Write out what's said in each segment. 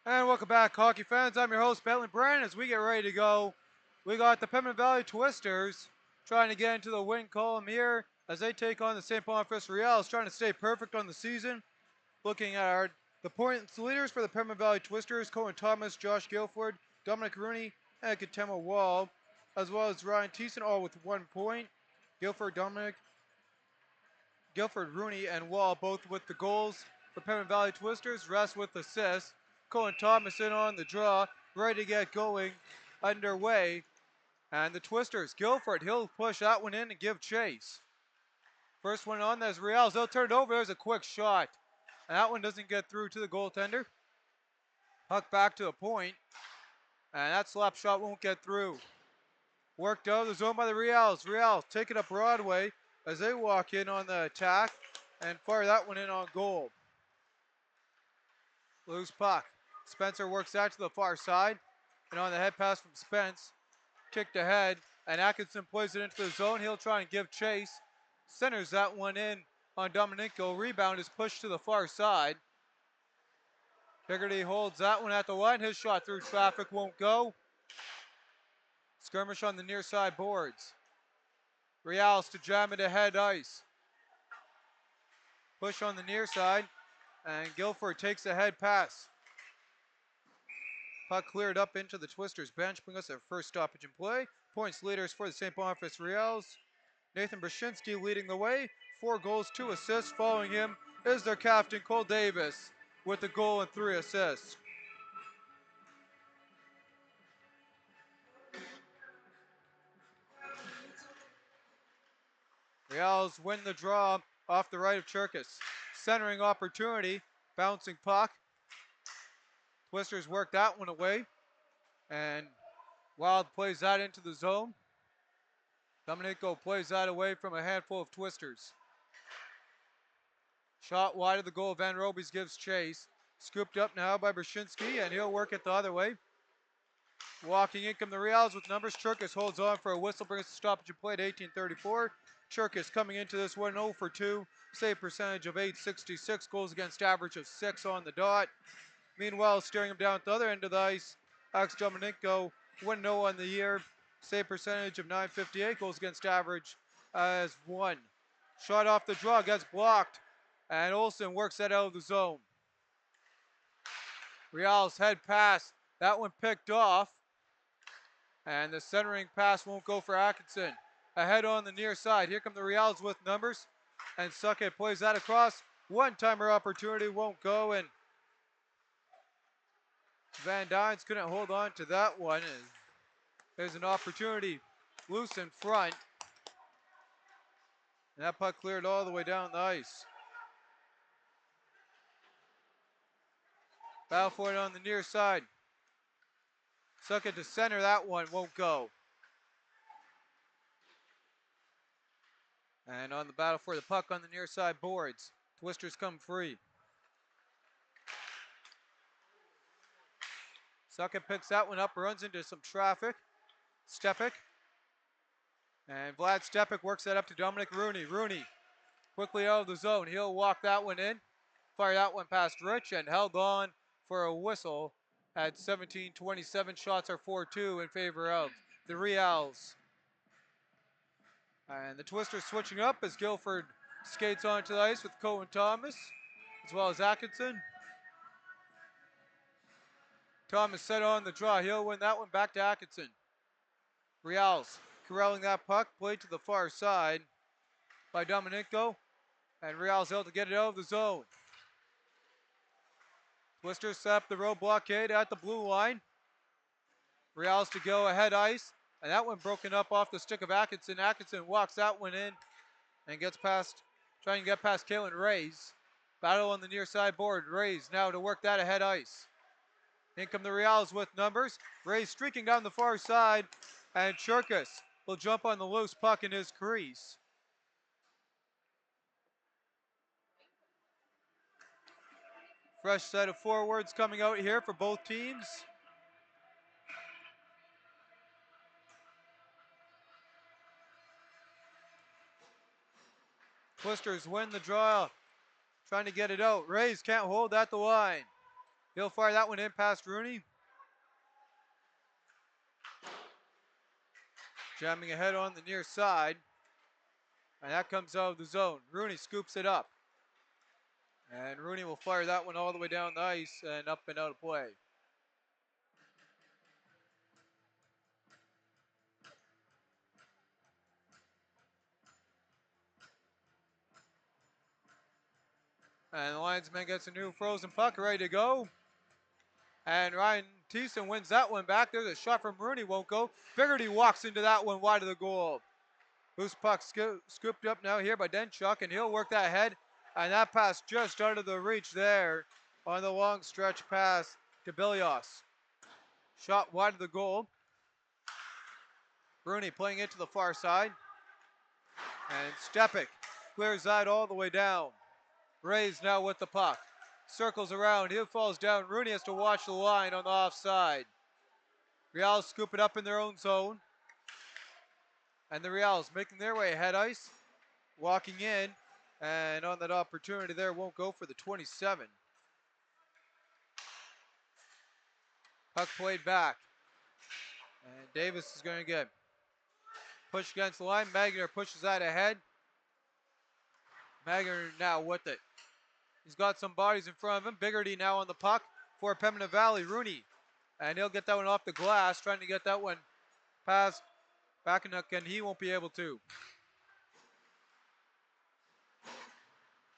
And welcome back, hockey fans. I'm your host, Bentley Brand. As we get ready to go, we got the Pembina Valley Twisters trying to get into the win column here as they take on the St. Boniface Riels, trying to stay perfect on the season. Looking at the points leaders for the Pembina Valley Twisters: Cohen Thomas, Josh Guilford, Dominic Rooney, and Katema Wall, as well as Ryan Thiessen, all with 1 point. Guilford, Rooney, and Wall both with the goals. For Pembina Valley Twisters, rest with assists. Cohen Thomas in on the draw, ready to get going, underway. And the Twisters, Guilford, he'll push that one in and give chase. First one on, there's Riels. They'll turn it over. There's a quick shot. And that one doesn't get through to the goaltender. Puck back to the point. And that slap shot won't get through. Worked out of the zone by the Riels. Riels taking up Broadway as they walk in on the attack and fire that one in on goal. Loose puck. Spencer works out to the far side. And on the head pass from Spence, kicked ahead. And Atkinson plays it into the zone. He'll try and give chase. Centers that one in on Domenico. Rebound is pushed to the far side. Higgerty holds that one at the line. His shot through traffic won't go. Skirmish on the near side boards. Riels to jam it ahead ice. Push on the near side. And Guilford takes a head pass. Puck cleared up into the Twisters bench, bringing us their first stoppage in play. Points leaders for the St. Boniface Riels. Nathan Brzezinski leading the way. 4 goals, 2 assists. Following him is their captain, Cole Davis, with a goal and 3 assists. Riels win the draw off the right of Cherkis. Centering opportunity, bouncing puck. Twisters work that one away. And Wild plays that into the zone. Domenico plays that away from a handful of Twisters. Shot wide of the goal. Van Robies gives chase. Scooped up now by Brzezinski, and he'll work it the other way. Walking in come the Riels with numbers. Cherkis holds on for a whistle, brings the stoppage and play at 18:34. Cherkis coming into this one 0 for 2. Save percentage of .866. Goals against average of 6 on the dot. Meanwhile, steering him down at the other end of the ice, Alex Domenico 1-0 on the year. Save percentage of .958. Goals against average as 1. Shot off the draw, gets blocked. And Olsen works that out of the zone. Riels head pass. That one picked off. And the centering pass won't go for Atkinson. Ahead on the near side. Here come the Riels with numbers. And Suckett plays that across. One-timer opportunity won't go. And Van Dynes couldn't hold on to that one. And there's an opportunity loose in front. And that puck cleared all the way down the ice. Battle for it on the near side. Suckett to center, that one won't go. And on the battle for the puck on the near side boards, Twisters come free. Suckett picks that one up, runs into some traffic. Stepik. And Vlad Stepik works that up to Dominic Rooney. Rooney quickly out of the zone. He'll walk that one in. Fire that one past Rich and held on for a whistle at 17:27. Shots are 4-2 in favor of the Riels. And the Twisters switching up as Guilford skates onto the ice with Cohen Thomas as well as Atkinson. Thomas set on the draw. He'll win that one back to Atkinson. Riels corralling that puck. Played to the far side by Domenico. And Riels able to get it out of the zone. Twisters set up the road blockade at the blue line. Riels to go ahead ice. And that one broken up off the stick of Atkinson. Atkinson walks that one in and gets past, trying to get past Kalen Reyes. Battle on the near side board. Reyes now to work that ahead ice. In come the Riels with numbers. Reyes streaking down the far side. And Cherkis will jump on the loose puck in his crease. Fresh set of forwards coming out here for both teams. Twisters win the draw. Trying to get it out. Reyes can't hold at the line. He'll fire that one in past Rooney. Jamming ahead on the near side. And that comes out of the zone. Rooney scoops it up. And Rooney will fire that one all the way down the ice and up and out of play. And the linesman gets a new frozen puck ready to go. And Ryan Thiessen wins that one back. There's a shot from Rooney, won't go. Biggerty walks into that one wide of the goal. Loose puck scooped up now here by Denchuk, and he'll work that ahead. And that pass just out of the reach there on the long stretch pass to Bilios. Shot wide of the goal. Rooney playing it to the far side. And Stepik clears that all the way down. Rays now with the puck. Circles around. He falls down. Rooney has to watch the line on the offside. Riels scoop it up in their own zone. And the Riels making their way ahead ice. Walking in. And on that opportunity there, won't go for the 27. Puck played back. And Davis is going to get pushed against the line. Magner pushes that ahead. Magner now with it. He's got some bodies in front of him. Biggerty now on the puck for Pembina Valley. Rooney. And he'll get that one off the glass. Trying to get that one past Bakanuk, and he won't be able to.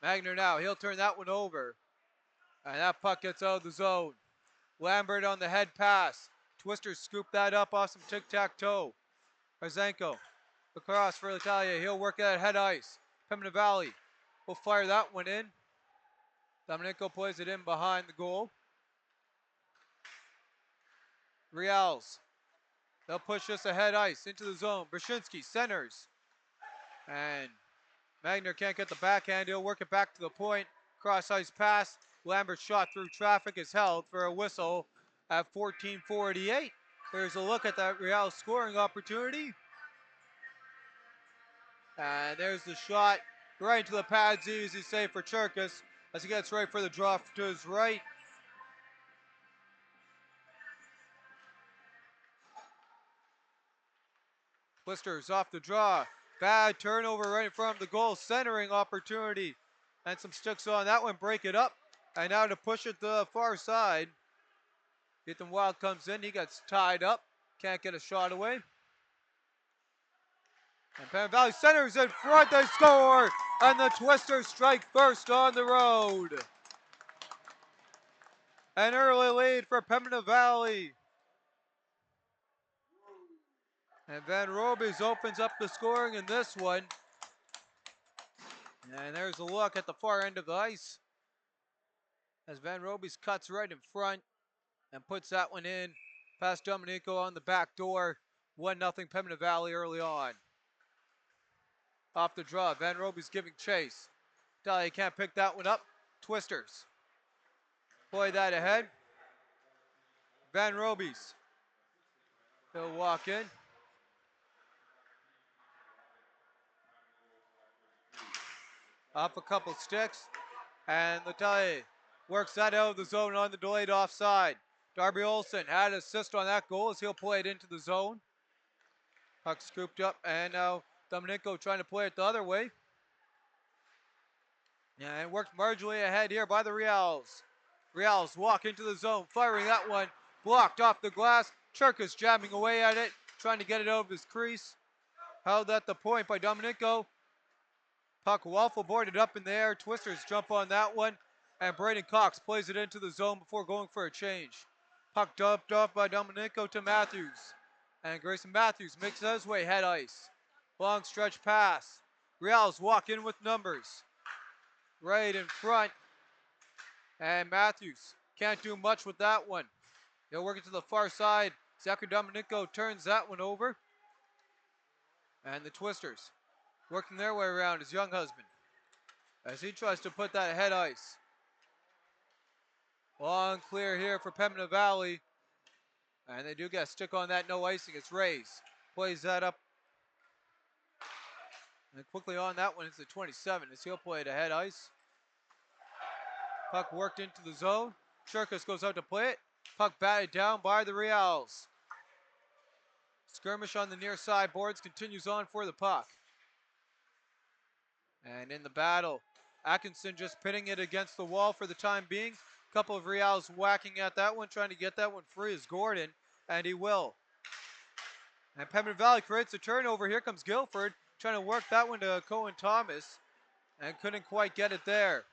Magner now. He'll turn that one over. And that puck gets out of the zone. Lambert on the head pass. Twister scoop that up off some tic-tac-toe. Arzenko across for Italia. He'll work that head ice. Pembina Valley will fire that one in. Domenico plays it in behind the goal. Riels. They'll push this ahead ice into the zone. Brzezinski centers. And Magner can't get the backhand. He'll work it back to the point. Cross ice pass. Lambert's shot through traffic is held for a whistle at 14:48. Here's a look at that Riels scoring opportunity. And there's the shot right into the pads. Easy save for Cherkis as he gets right for the draw to his right. Twisters off the draw. Bad turnover right in front of the goal. Centering opportunity. And some sticks on that one. Break it up. And now to push it to the far side. Ethan Wild comes in. He gets tied up. Can't get a shot away. And Pembina Valley centers in front. They score. And the Twisters strike first on the road. An early lead for Pembina Valley. And Van Robes opens up the scoring in this one. And there's a look at the far end of the ice. As Van Robes cuts right in front and puts that one in past Domenico on the back door. 1-0 Pembina Valley early on. Off the draw, Van Robes giving chase. Dahlia can't pick that one up. Twisters. Play that ahead. Van Robes. He'll walk in. Up a couple sticks. And Lataille works that out of the zone on the delayed offside. Darby Olsen had an assist on that goal as he'll play it into the zone. Puck scooped up, and now Domenico trying to play it the other way. Yeah, and worked marginally ahead here by the Riels. Riels walk into the zone, firing that one. Blocked off the glass. Cherkis jamming away at it, trying to get it over his crease. Held at the point by Domenico. Puck waffle boarded up in the air. Twisters jump on that one. And Braden Cox plays it into the zone before going for a change. Puck dumped off by Domenico to Matthews. And Grayson Matthews makes his way head ice. Long stretch pass. Riels walk in with numbers. Right in front. And Matthews can't do much with that one. He'll work it to the far side. Zachary Domenico turns that one over. And the Twisters working their way around his young husband as he tries to put that ahead ice. Long clear here for Pembina Valley. And they do get a stick on that, no icing. It's Rays. Plays that up. And quickly on that one, it's the 27 as he'll play it ahead ice. Puck worked into the zone. Cherkis goes out to play it. Puck batted down by the Riels. Skirmish on the near side boards continues on for the puck. And in the battle, Atkinson just pitting it against the wall for the time being. Couple of Riels whacking at that one, trying to get that one free is Gordon, and he will. And Pembina Valley creates a turnover. Here comes Guilford, trying to work that one to Cohen Thomas, and couldn't quite get it there.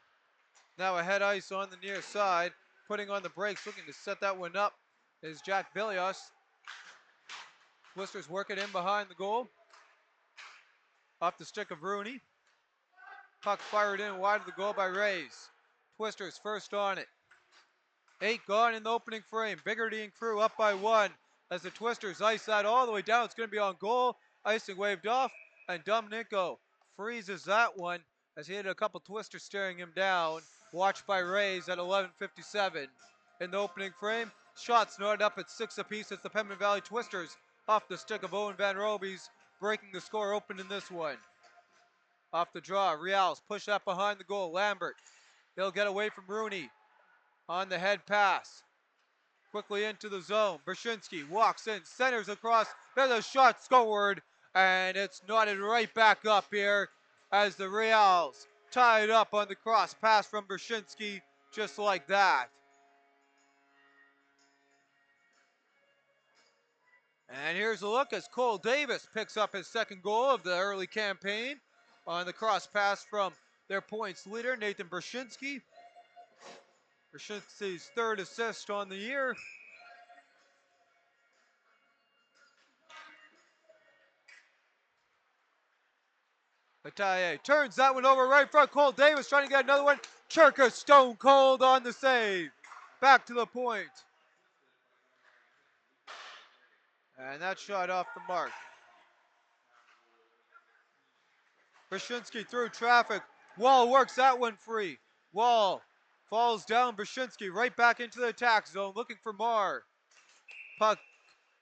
Now ahead ice on the near side, putting on the brakes, looking to set that one up is Jack Billios. Twisters working in behind the goal. Off the stick of Rooney. Puck fired in wide of the goal by Riels. Twisters first on it. 8 gone in the opening frame. Biggerty and crew up by 1 as the Twisters ice that all the way down. It's going to be on goal. Icing waved off, and Dominico freezes that one as he had a couple Twisters staring him down. Watched by Riels at 11:57 in the opening frame. Shots knotted up at 6 apiece as the Pembina Valley Twisters off the stick of Owen Van Robies, breaking the score open in this one. Off the draw, Riels push that behind the goal. Lambert, he'll get away from Rooney on the head pass. Quickly into the zone. Brzezinski walks in, centers across. There's a shot scored, and it's knotted right back up here as the Riels tie it up on the cross pass from Brzezinski, just like that. And here's a look as Cole Davis picks up his second goal of the early campaign on the cross pass from their points leader, Nathan Brzezinski. Brzezinski's third assist on the year. Bataille turns that one over right in front. Cole Davis trying to get another one. Cherkis stone cold on the save. Back to the point. And that shot off the mark. Brzezinski through traffic. Wall works that one free. Wall falls down. Brzezinski right back into the attack zone looking for Marr. Puck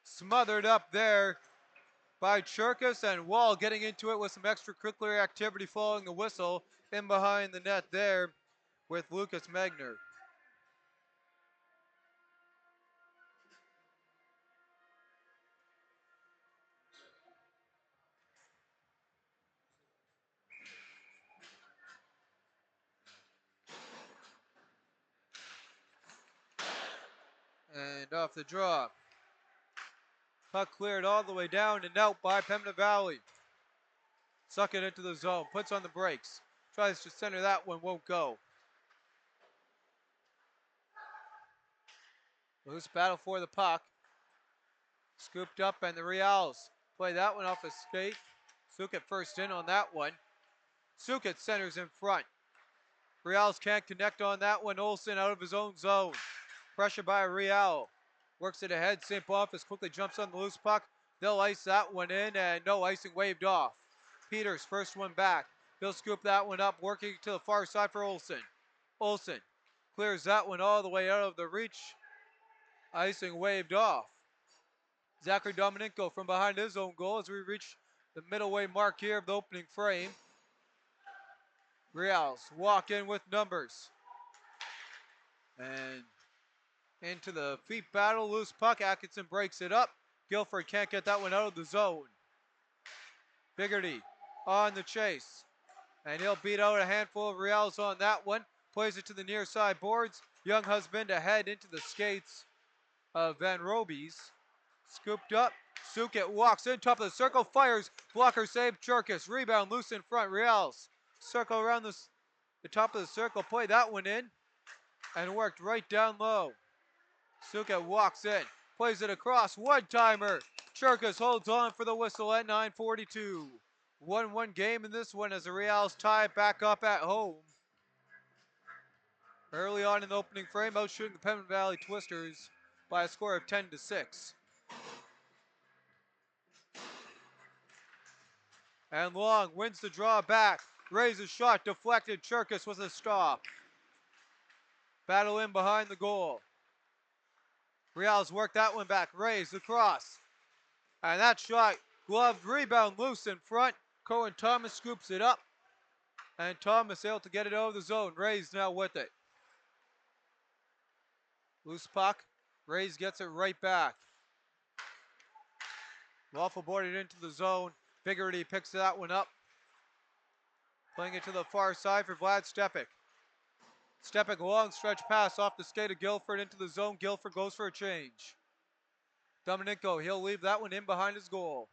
smothered up there by Cherkis, and Wall getting into it with some extracurricular activity following the whistle in behind the net there with Lucas Megner. And off the draw. Puck cleared all the way down and out by Pembina Valley. Suck it into the zone, puts on the brakes. Tries to center that one, won't go. Loose battle for the puck. Scooped up, and the Riels play that one off his skate. Sukit first in on that one. Sukit centers in front. Riels can't connect on that one. Olsen out of his own zone. Pressure by Riel. Works it ahead. St. Boniface quickly jumps on the loose puck. They'll ice that one in, and no icing waved off. Peters, first one back. He'll scoop that one up, working to the far side for Olsen. Olsen clears that one all the way out of the reach. Icing waved off. Zachary Dominico from behind his own goal as we reach the middle way mark here of the opening frame. Riels walk in with numbers. And into the feet battle, loose puck. Atkinson breaks it up. Guilford can't get that one out of the zone. Biggerty on the chase. And he'll beat out a handful of Riels on that one. Plays it to the near side boards. Young husband ahead into the skates of Van Robies. Scooped up. Sukit walks in, top of the circle, fires. Blocker save. Cherkis. Rebound loose in front. Riels. Circle around the top of the circle. Play that one in. And worked right down low. Sukit walks in. Plays it across. One-timer. Cherkis holds on for the whistle at 9:42. 1-1 game in this one as the Riels tie it back up at home. Early on in the opening frame, outshooting the Pembina Valley Twisters by a score of 10-6. And Long wins the draw back. Raises shot, deflected. Cherkis with a stop. Battle in behind the goal. Riels work that one back. Raise across. And that shot, gloved, rebound loose in front. Cohen Thomas scoops it up. And Thomas able to get it over the zone. Rays now with it. Loose puck. Riels gets it right back. Waffle boarded into the zone. Biggerty picks that one up. Playing it to the far side for Vlad Stepik. Stepik, long stretch pass off the skate of Guilford into the zone. Guilford goes for a change. Dominico, he'll leave that one in behind his goal.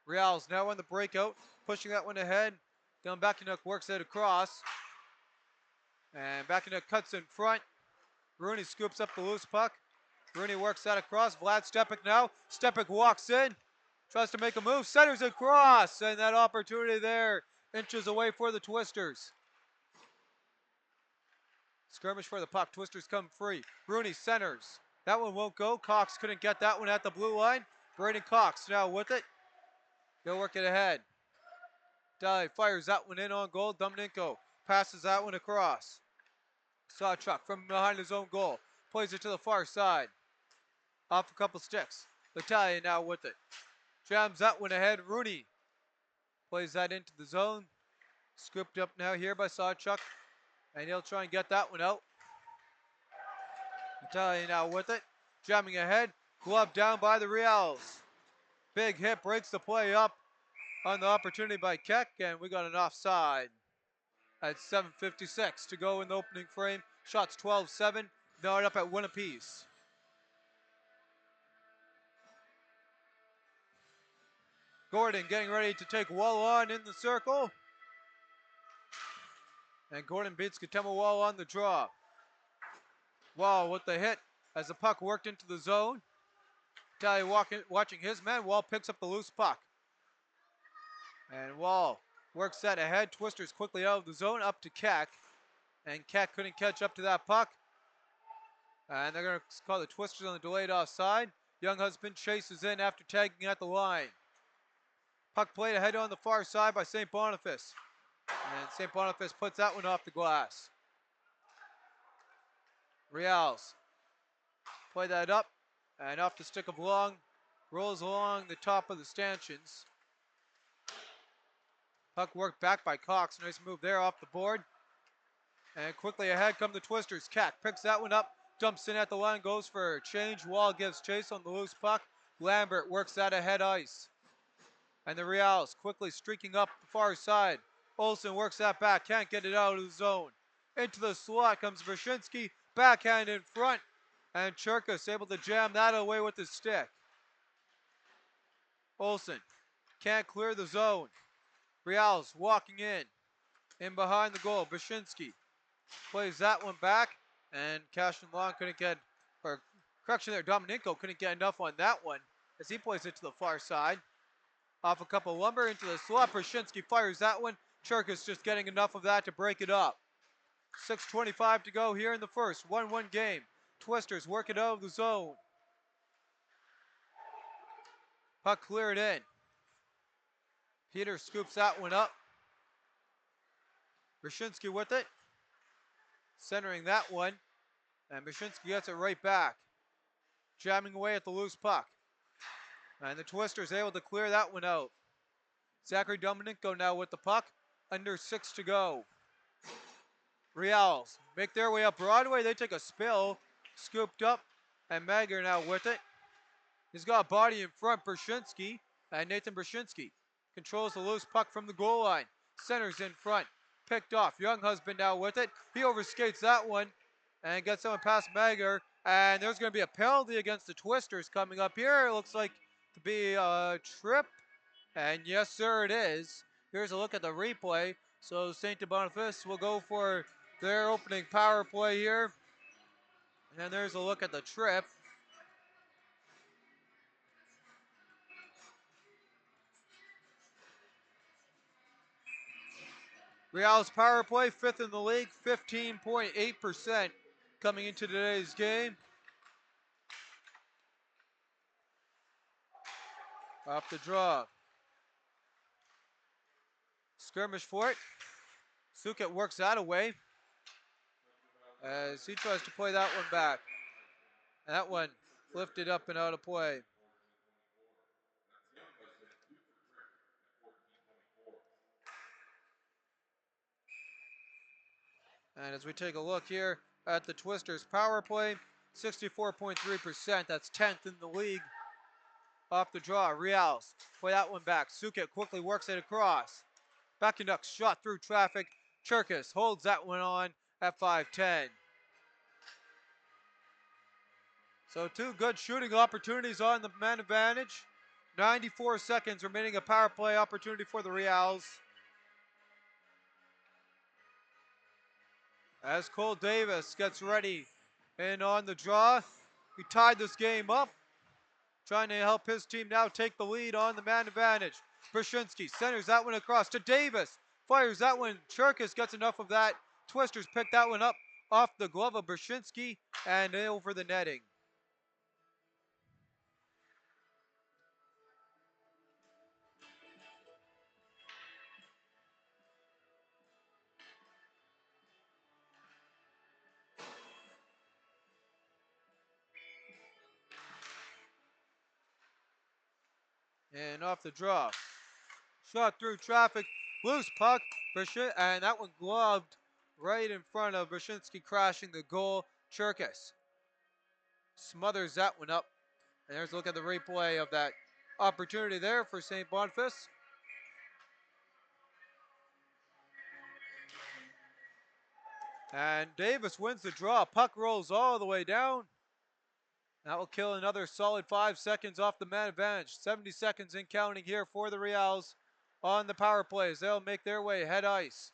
Riels now on the breakout, pushing that one ahead. Dylan Bakanuk works it across. And Bakanuk cuts in front. Rooney scoops up the loose puck. Rooney works that across. Vlad Stepik now. Stepik walks in. Tries to make a move. Centers across. And that opportunity there. Inches away for the Twisters. Skirmish for the puck. Twisters come free. Rooney centers. That one won't go. Cox couldn't get that one at the blue line. Braden Cox now with it. He'll work it ahead. Dye fires that one in on goal. Dominico passes that one across. Sawchuk from behind his own goal. Plays it to the far side. Off a couple sticks. Italian now with it. Jams that one ahead. Rooney plays that into the zone. Scooped up now here by Sawchuk. And he'll try and get that one out. Italian now with it. Jamming ahead. Glove down by the Riels. Big hit breaks the play up on the opportunity by Keck. And we got an offside. At 7:56 to go in the opening frame. Shots 12-7. Now up at 1 apiece. Gordon getting ready to take Wall on in the circle. And Gordon beats Katema Wall on the draw. Wall with the hit as the puck worked into the zone. Tally watching his man. Wall picks up the loose puck. And Wall works that ahead. Twisters quickly out of the zone up to Keck. And Keck couldn't catch up to that puck. And they're going to call the Twisters on the delayed offside. Young Husband chases in after tagging at the line. Puck played ahead on the far side by St. Boniface. And St. Boniface puts that one off the glass. Riels play that up and off the stick of Long. Rolls along the top of the stanchions. Puck worked back by Cox. Nice move there off the board. And quickly ahead come the Twisters. Keck picks that one up. Dumps in at the line. Goes for a change. Wall gives chase on the loose puck. Lambert works that ahead ice. And the Riels quickly streaking up the far side. Olsen works that back. Can't get it out of the zone. Into the slot comes Brzezinski. Backhand in front. And Churkus able to jam that away with his stick. Olsen can't clear the zone. Riels walking in behind the goal. Brzezinski plays that one back. And Cashin Long couldn't get, or correction there, Dominico couldn't get enough on that one as he plays it to the far side. Off a couple lumber into the slot. Brzezinski fires that one. Churkus just getting enough of that to break it up. 6:25 to go here in the first. 1-1 game. Twisters work it out of the zone. Puck cleared in. Peter scoops that one up. Brzezinski with it. Centering that one. And Brzezinski gets it right back. Jamming away at the loose puck. And the Twisters able to clear that one out. Zachary Dominico now with the puck. Under 6 to go. Riels make their way up Broadway. They take a spill. Scooped up. And Magyar now with it. He's got a body in front. Brzezinski. And Nathan Brzezinski controls the loose puck from the goal line. Centers in front. Picked off. Young Husband now with it. He overskates that one. And gets someone past Magyar. And there's going to be a penalty against the Twisters coming up here. It looks like to be a trip. And yes, sir, it is. Here's a look at the replay. So St. Boniface will go for their opening power play here. And then there's a look at the trip. Riels power play, 5th in the league, 15.8% coming into today's game. Off the draw. Skirmish for it. Suket works that away as he tries to play that one back. And that one lifted up and out of play. And as we take a look here at the Twisters power play, 64.3%. That's 10th in the league. Off the draw, Riels. Play that one back. Suket quickly works it across. Back shot through traffic. Cherkis holds that one on at 5-10. So two good shooting opportunities on the man advantage. 94 seconds remaining, a power play opportunity for the Riels. As Cole Davis gets ready and on the draw. He tied this game up, trying to help his team now take the lead on the man advantage. Brzezinski centers that one across to Davis. Fires that one. Cherkis gets enough of that. Twisters pick that one up off the glove of Brzezinski and over the netting. And off the draw. Shot through traffic. Loose puck. And that one gloved right in front of Brzezinski, crashing the goal. Cherkis smothers that one up. And there's a look at the replay of that opportunity there for St. Boniface. And Davis wins the draw. Puck rolls all the way down. That will kill another solid 5 seconds off the man advantage. 70 seconds in counting here for the Riels on the power plays. They'll make their way head ice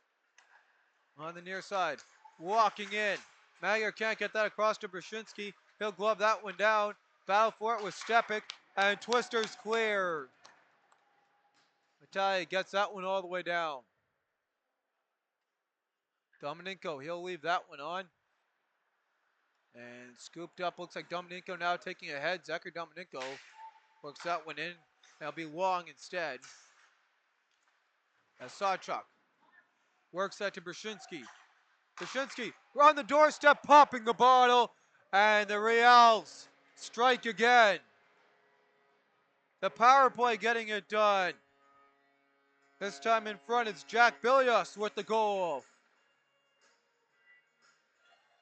on the near side. Walking in. Magyar can't get that across to Brzezinski. He'll glove that one down. Battle for it with Stepik. And Twisters clear. Natalia gets that one all the way down. Dominenko, he'll leave that one on. And scooped up, looks like Dominenko now taking ahead. Zachary Dominenko works that one in. That'll be long instead. As Sawchuk works that to Brzezinski. Brzezinski on the doorstep, popping the bottle. And the Riels strike again. The power play getting it done. This time in front, it's Jack Bilios with the goal.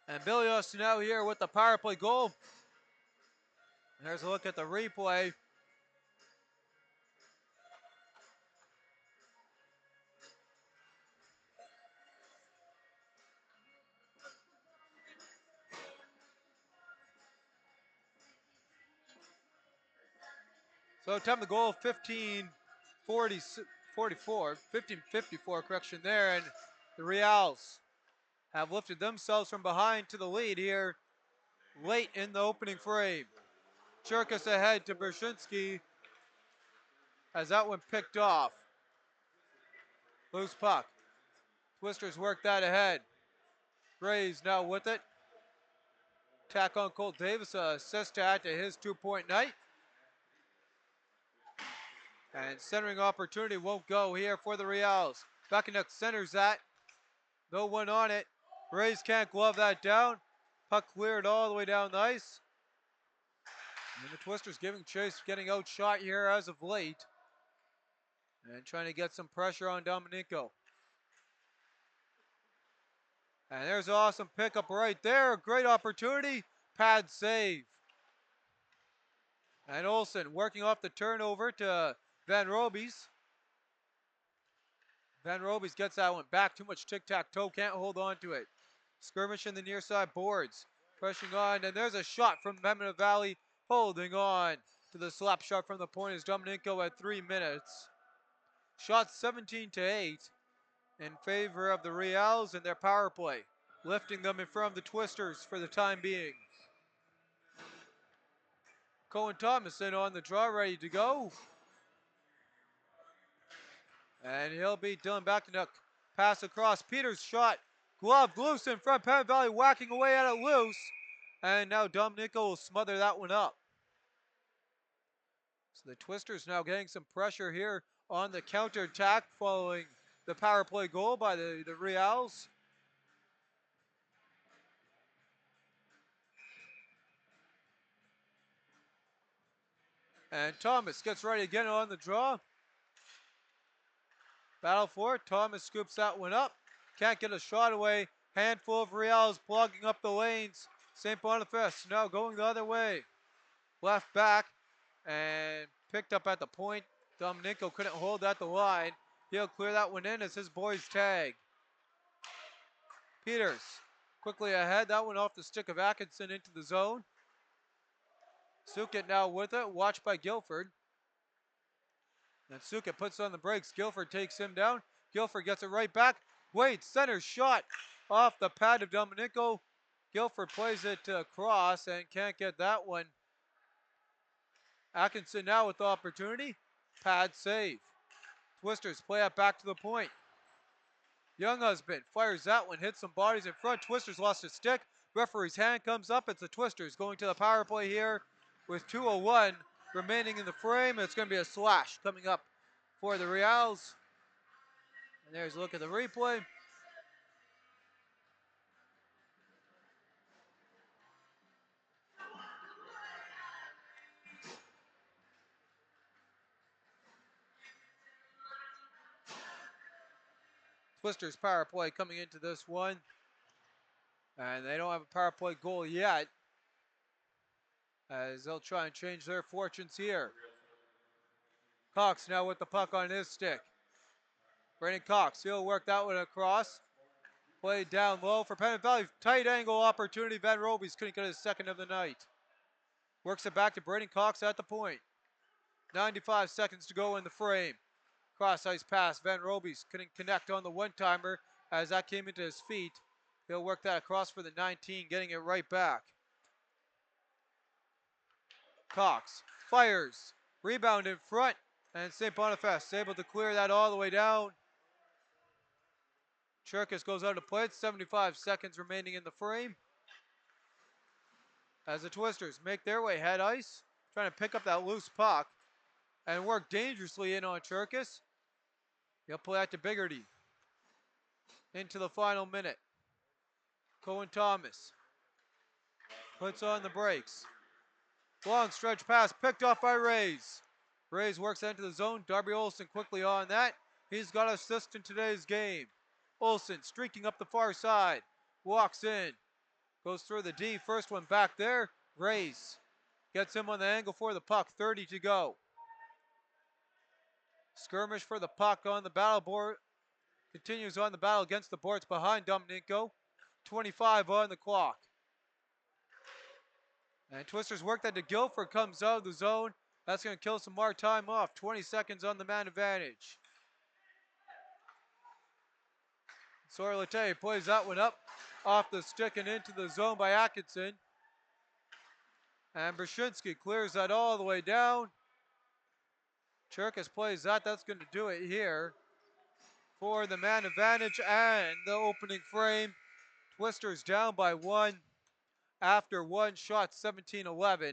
And Bilios now here with the power play goal. And there's a look at the replay. So time the goal, 15:54, correction there. And the Riels have lifted themselves from behind to the lead here late in the opening frame. Cherkis ahead to Brzezinski as that one picked off. Loose puck. Twisters work that ahead. Gray's now with it. Tack on Colt Davis, assist to add to his 2-point night. And centering opportunity won't go here for the Riels. Beckenuk centers that. No one on it. Rays can't glove that down. Puck cleared all the way down the ice. And the Twisters giving chase, getting outshot here as of late. And trying to get some pressure on Dominenko. And there's an awesome pickup right there. Great opportunity. Pad save. And Olsen working off the turnover to Van Robies. Van Robies gets that one back. Too much tic-tac-toe. Can't hold on to it. Skirmish in the near side boards. Pressing on. And there's a shot from Pembina Valley. Holding on to the slap shot from the point is Dominenko at 3 minutes. Shot 17-8 in favor of the Riels and their power play. Lifting them in front of the Twisters for the time being. Cohen Thomason on the draw, ready to go. And he'll be Dylan Beckenuk. Pass across. Peters shot. Glove loose in front. Pembina Valley whacking away at it loose. And now Dominenko will smother that one up. So the Twisters now getting some pressure here on the counterattack following the power play goal by the Riels. And Thomas gets ready again on the draw. Battle for it. Thomas scoops that one up. Can't get a shot away. Handful of Riels plugging up the lanes St. Boniface now going the other way. Left back and picked up at the point. Dominico couldn't hold at the line. He'll clear that one in as his boys tag. Peters quickly ahead. That one off the stick of Atkinson into the zone. Suket now with it, watched by Guilford. And Suket puts on the brakes. Guilford takes him down. Guilford gets it right back. Wade, center shot off the pad of Dominico. Guilford plays it across and can't get that one. Atkinson now with the opportunity. Pad save. Twisters play it back to the point. Young Husband fires that one, hits some bodies in front. Twisters lost a stick. Referee's hand comes up. It's the Twisters going to the power play here with 2:01 remaining in the frame. It's going to be a slash coming up for the Riels. And there's a look at the replay. Twisters power play coming into this one. And they don't have a power play goal yet, as they'll try and change their fortunes here. Cox now with the puck on his stick. Brandon Cox, he'll work that one across. Played down low for Pennant Valley. Tight angle opportunity. Van Robies couldn't get his second of the night. Works it back to Brandon Cox at the point. 95 seconds to go in the frame. Cross ice pass. Van Robies couldn't connect on the one-timer as that came into his feet. He'll work that across for the 19, getting it right back. Cox fires. Rebound in front. And St. Boniface able to clear that all the way down. Cherkis goes out to play it. 75 seconds remaining in the frame. As the Twisters make their way head ice. Trying to pick up that loose puck. And work dangerously in on Cherkis. He'll play out to Biggerty. Into the final minute. Cohen Thomas puts on the brakes. Long stretch pass picked off by Riels. Riels works into the zone. Darby Olsen quickly on that. He's got an assist in today's game. Olsen streaking up the far side. Walks in. Goes through the D. First one back there. Riels gets him on the angle for the puck. 30 to go. Skirmish for the puck on the battle board. Continues on the battle against the boards behind Dominico. 25 on the clock. And Twisters work that to Guilford, comes out of the zone. That's going to kill some more time off. 20 seconds on the man advantage. Sorlete plays that one up off the stick and into the zone by Atkinson. And Brzezinski clears that all the way down. Cherkis plays that. That's going to do it here for the man advantage and the opening frame. Twisters down by one after one shot, 17-11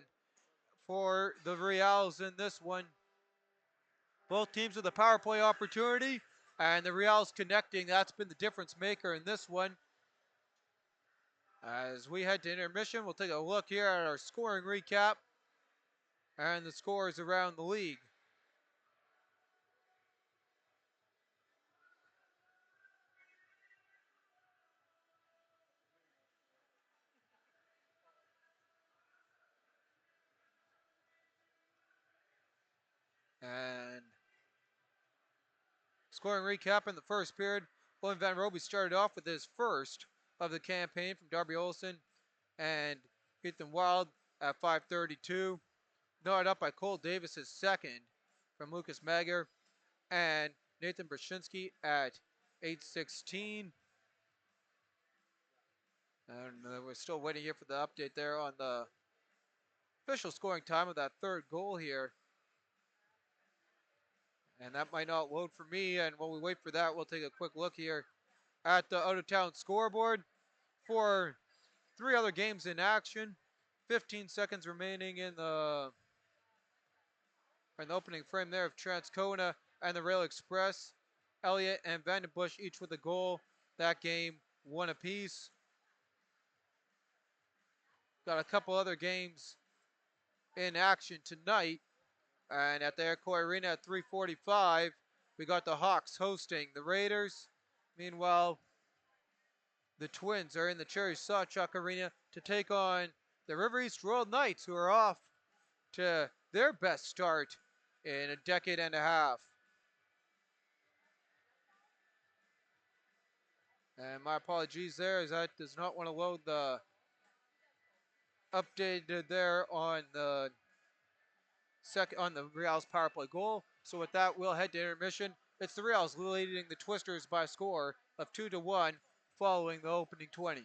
for the Riels in this one. Both teams with a power play opportunity, and the Riels connecting. That's been the difference maker in this one. As we head to intermission, we'll take a look here at our scoring recap and the scores around the league. And scoring recap in the first period. William Van Roby started off with his first of the campaign from Darby Olsen and Ethan Wild at 5:32. Gnawed up by Cole Davis, his second from Lucas Magyar, and Nathan Brzezinski at 8:16. And we're still waiting here for the update there on the official scoring time of that third goal here. And that might not load for me. And while we wait for that, we'll take a quick look here at the out-of-town scoreboard for three other games in action. 15 seconds remaining in the opening frame there of Transcona and the Rail Express. Elliott and Vandenbush each with a goal. That game, one apiece. Got a couple other games in action tonight. And at the Aircoy Arena at 3:45, we got the Hawks hosting the Raiders. Meanwhile, The Twins are in the Cherry Sawchuck Arena to take on the River East Royal Knights, who are off to their best start in a decade and a half. And my apologies there, as that does not want to load the updated there on the Riels power play goal. So with that, we'll head to intermission. It's the Riels leading the Twisters by a score of 2-1 following the opening 20.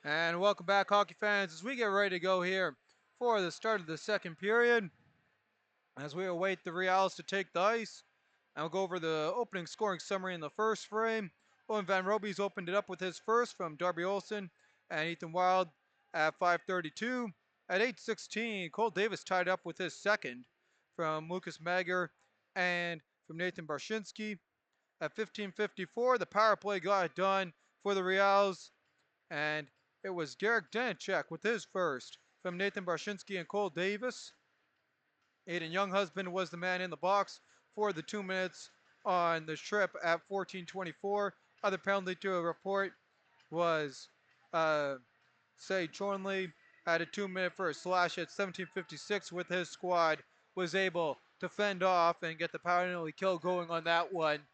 And welcome back, hockey fans, as we get ready to go here for the start of the second period. As we await the Riels to take the ice, I'll go over the opening scoring summary in the first frame. Owen Van Roby's opened it up with his first from Darby Olsen and Ethan Wild at 5:32. At 8:16, Cole Davis tied up with his second from Lucas Magyar and from Nathan Barshinsky. At 15:54, the power play got it done for the Riels, and it was Garrick Danchek with his first from Nathan Barshinsky and Cole Davis. Aiden Younghusband was the man in the box for the 2 minutes on the trip at 14:24. Other penalty to report was Say Chornley had a 2-minute for a slash at 17:56 with his squad, was able to fend off and get the power penalty kill going on that one,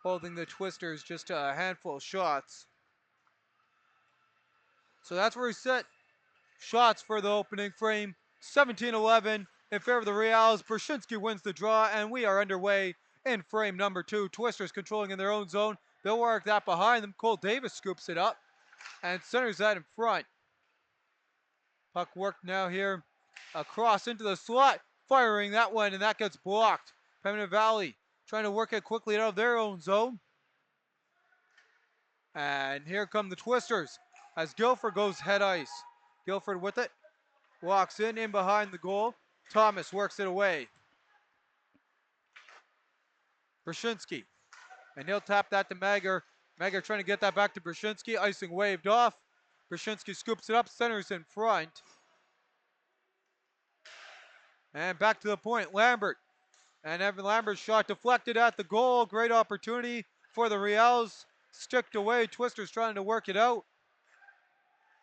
holding the Twisters just a handful of shots. So that's where we set shots for the opening frame. 17-11 in favor of the Riels. Brzezinski wins the draw, and we are underway in frame number 2. Twisters controlling in their own zone. They'll work that behind them. Cole Davis scoops it up and centers that in front. Puck work now here across into the slot, firing that one, and that gets blocked. Pembina Valley trying to work it quickly out of their own zone. And here come the Twisters as Guilford goes head ice. Guilford with it, walks in behind the goal. Thomas works it away. Brzezinski, and he'll tap that to Magyar. Magyar trying to get that back to Brzezinski. Icing waved off. Brzezinski scoops it up, centers in front. And back to the point, Lambert. And Evan Lambert's shot deflected at the goal. Great opportunity for the Riels. Sticked away. Twisters trying to work it out.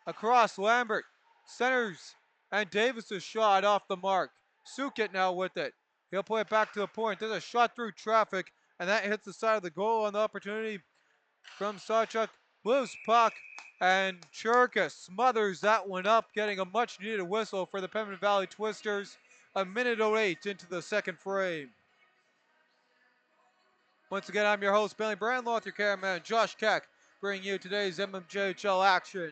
Across Lambert. Centers. And Davis's shot off the mark. Sukit now with it. He'll play it back to the point. There's a shot through traffic. And that hits the side of the goal on the opportunity from Sawchuk. Loose puck. And Churka smothers that one up, getting a much needed whistle for the Pembina Valley Twisters. A minute 08 into the second frame. Once again, I'm your host, Billy Brandlaw, with your cameraman, Josh Keck, bringing you today's MMJHL action.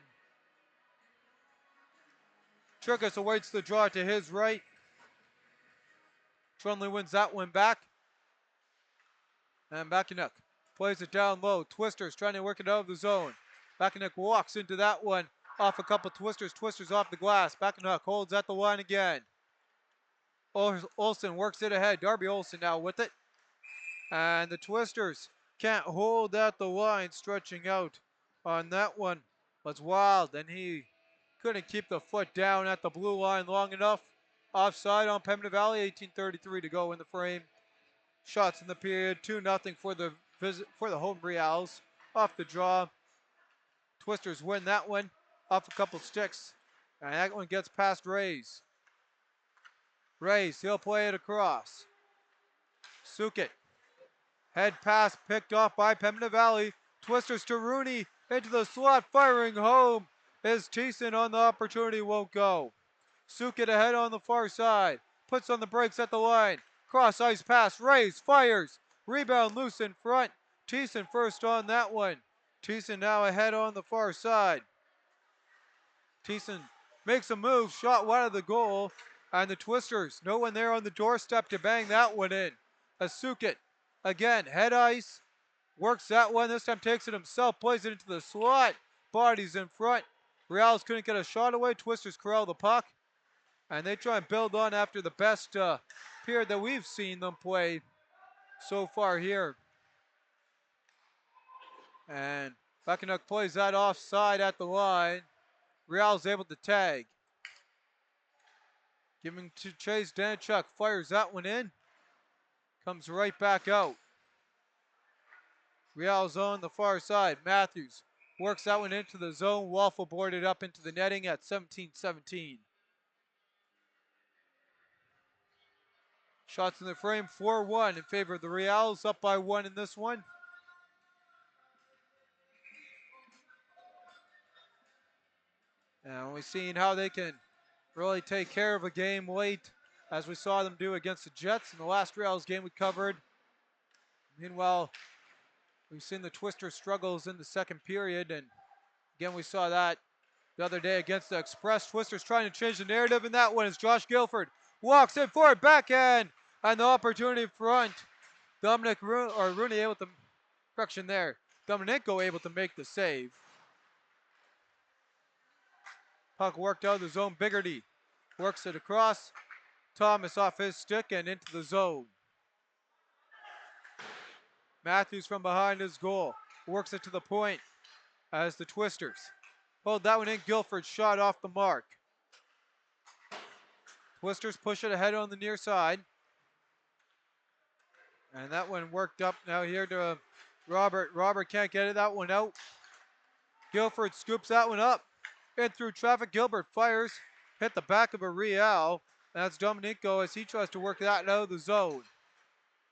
Churkas awaits the draw to his right. Trunley wins that one back. And Bakanuk plays it down low. Twisters trying to work it out of the zone. Bakanuk walks into that one off a couple Twisters. Twisters off the glass. Bakanuk holds at the line again. Olsen works it ahead. Darby Olsen now with it. And the Twisters can't hold at the line, stretching out on that one was Wild, and he couldn't keep the foot down at the blue line long enough. Offside on Pembina Valley, 18:33 to go in the frame. Shots in the period, 2-0 for the home Riels. Off the draw. Twisters win that one off a couple sticks, and that one gets past Riels. Riels, he'll play it across. Sukit. Head pass picked off by Pembina Valley. Twisters to Rooney into the slot, firing home. Is Thiessen on the opportunity, won't go. Sukit ahead on the far side. Puts on the brakes at the line. Cross ice pass, Riels fires. Rebound loose in front. Thiessen first on that one. Thiessen now ahead on the far side. Thiessen makes a move, shot wide of the goal. And the Twisters, no one there on the doorstep to bang that one in. Sukit again, head ice, works that one, this time takes it himself, plays it into the slot, bodies in front. Riels couldn't get a shot away, Twisters corral the puck, and they try and build on after the best period that we've seen them play so far here. And Bakanuk plays that offside at the line. Riels able to tag. Giving to Chase Danchuk, fires that one in. Comes right back out. Riels on the far side. Matthews works that one into the zone. Waffle boarded up into the netting at 17-17. Shots in the frame, 4-1 in favor of the Riels. Up by 1 in this one. And we've seen how they can really take care of a game late, as we saw them do against the Jets in the last Riels game we covered. Meanwhile, we've seen the Twister struggles in the second period, and Again, we saw that the other day against the Express. Twisters trying to change the narrative, and that one is Josh Guilford. Walks in for it, backhand, and the opportunity in front. Rooney able to, correction there. Dominico able to make the save. Puck worked out of the zone. Biggerty works it across. Thomas off his stick and into the zone. Matthews from behind his goal. Works it to the point as the Twisters hold that one in. Guilford shot off the mark. Twisters push it ahead on the near side. And that one worked up now here to Robert. Robert can't get it. That one out. Guilford scoops that one up. In through traffic. Gilbert fires. Hit the back of a Riel. That's Dominico as he tries to work that out of the zone.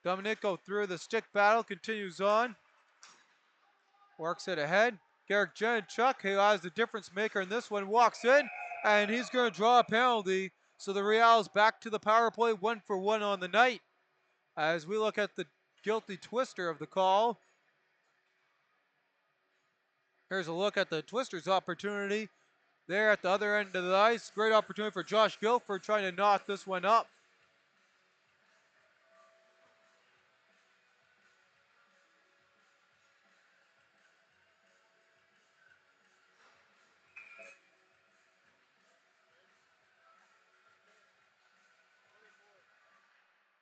Dominico through the stick battle. Continues on. Works it ahead. Garrick Janchuk, who has the difference maker in this one, walks in. And he's going to draw a penalty. So the Riel's back to the power play. 1-for-1 on the night. As we look at the guilty Twister of the call. Here's a look at the Twisters' opportunity. There at the other end of the ice. Great opportunity for Josh Guilford trying to knock this one up.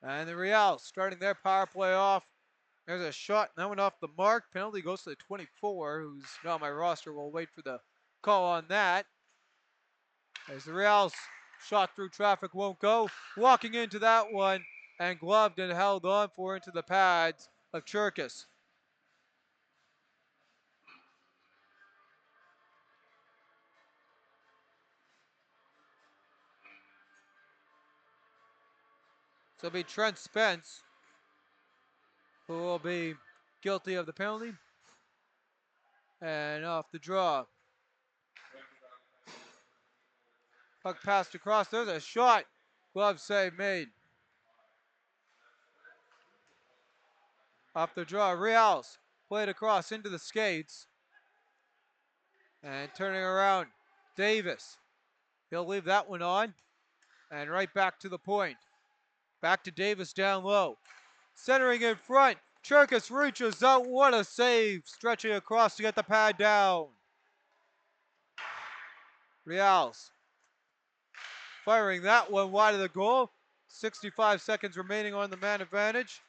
And the Riels starting their power play off. There's a shot, that one off the mark. Penalty goes to the 24, who's not on my roster. We'll wait for the call on that. As the Riels shot through traffic won't go. Walking into that one and gloved and held on for into the pads of Cherkis. So it'll be Trent Spence who will be guilty of the penalty. And off the draw. Puck passed across. There's a shot. Glove save made. Off the draw. Riels played across into the skates. And turning around. Davis. He'll leave that one on. And right back to the point. Back to Davis down low. Centering in front. Cherkis reaches out. What a save. Stretching across to get the pad down. Riels firing that one wide of the goal. 65 seconds remaining on the man advantage.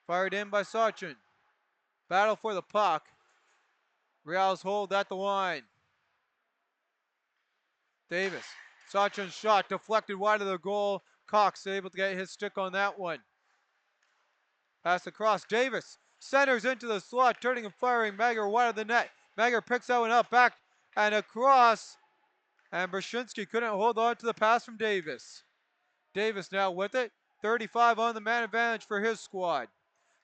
Fired in by Sachin. Battle for the puck. Riels hold at the line. Davis. Sachin's shot deflected wide of the goal. Cox able to get his stick on that one. Pass across. Davis centers into the slot, turning and firing. Magyar wide of the net. Magyar picks that one up, back and across. And Brzezinski couldn't hold on to the pass from Davis. Davis now with it. 35 on the man advantage for his squad.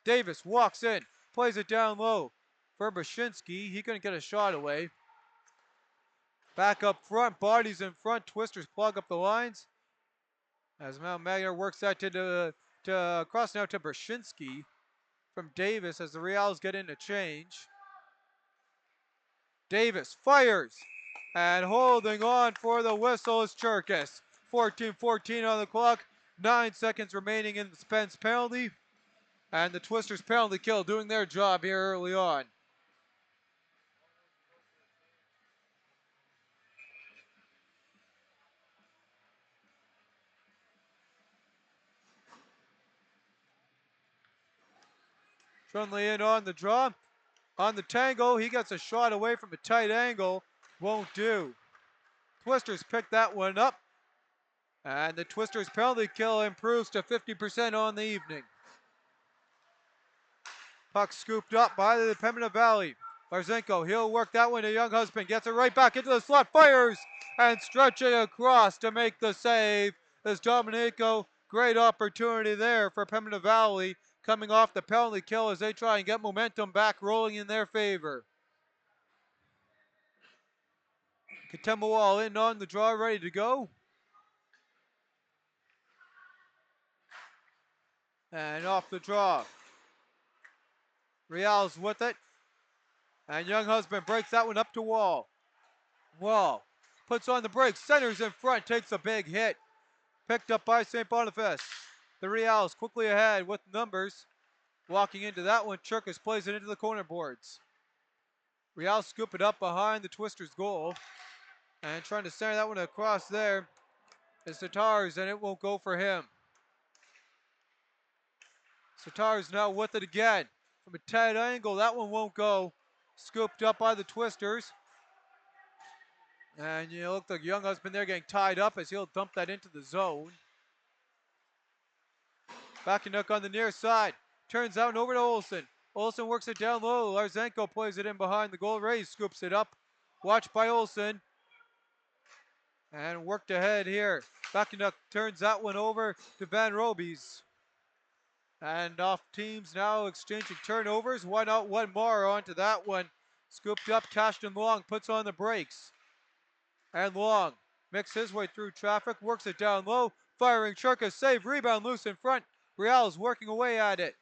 Davis walks in, plays it down low for Brzezinski. He couldn't get a shot away. Back up front, bodies in front. Twisters plug up the lines. As Mount Magyar works that to cross now to Brzezinski from Davis as the Riels get in to change. Davis fires and holding on for the whistle is Cherkis. 14-14 on the clock. 9 seconds remaining in the Spence penalty. And the Twisters penalty kill doing their job here early on. Trunley in on the draw. On the tango, he gets a shot away from a tight angle. Won't do. Twisters pick that one up. And the Twisters penalty kill improves to 50% on the evening. Puck scooped up by the Pembina Valley. Barzenko, he'll work that one to Young Husband. Gets it right back into the slot. Fires and stretching across to make the save is Dominico. Great opportunity there for Pembina Valley coming off the penalty kill as they try and get momentum back rolling in their favor. Katembawal in on the draw, ready to go. And off the draw. Riels with it. And Young Husband breaks that one up to Wall. Wall puts on the brakes, centers in front, takes a big hit. Picked up by St. Boniface. The Riels quickly ahead with numbers. Walking into that one, Churkus plays it into the corner boards. Riels scoop it up behind the Twisters' goal. And trying to center that one across there is Satars, and it won't go for him. Satars now with it again. From a tight angle, that one won't go. Scooped up by the Twisters. And you look like Young Husband there getting tied up as he'll dump that into the zone. Bakenuk on the near side. Turns out and over to Olsen. Olsen works it down low. Larzenko plays it in behind the goal. Ray scoops it up. Watched by Olsen. And worked ahead here. Bakenuk turns that one over to Van Robies. And off teams now exchanging turnovers. Why not one more onto that one? Scooped up, Cashton Long puts on the brakes. And Long makes his way through traffic, works it down low. Firing Churka, save, rebound loose in front. Riels working away at it.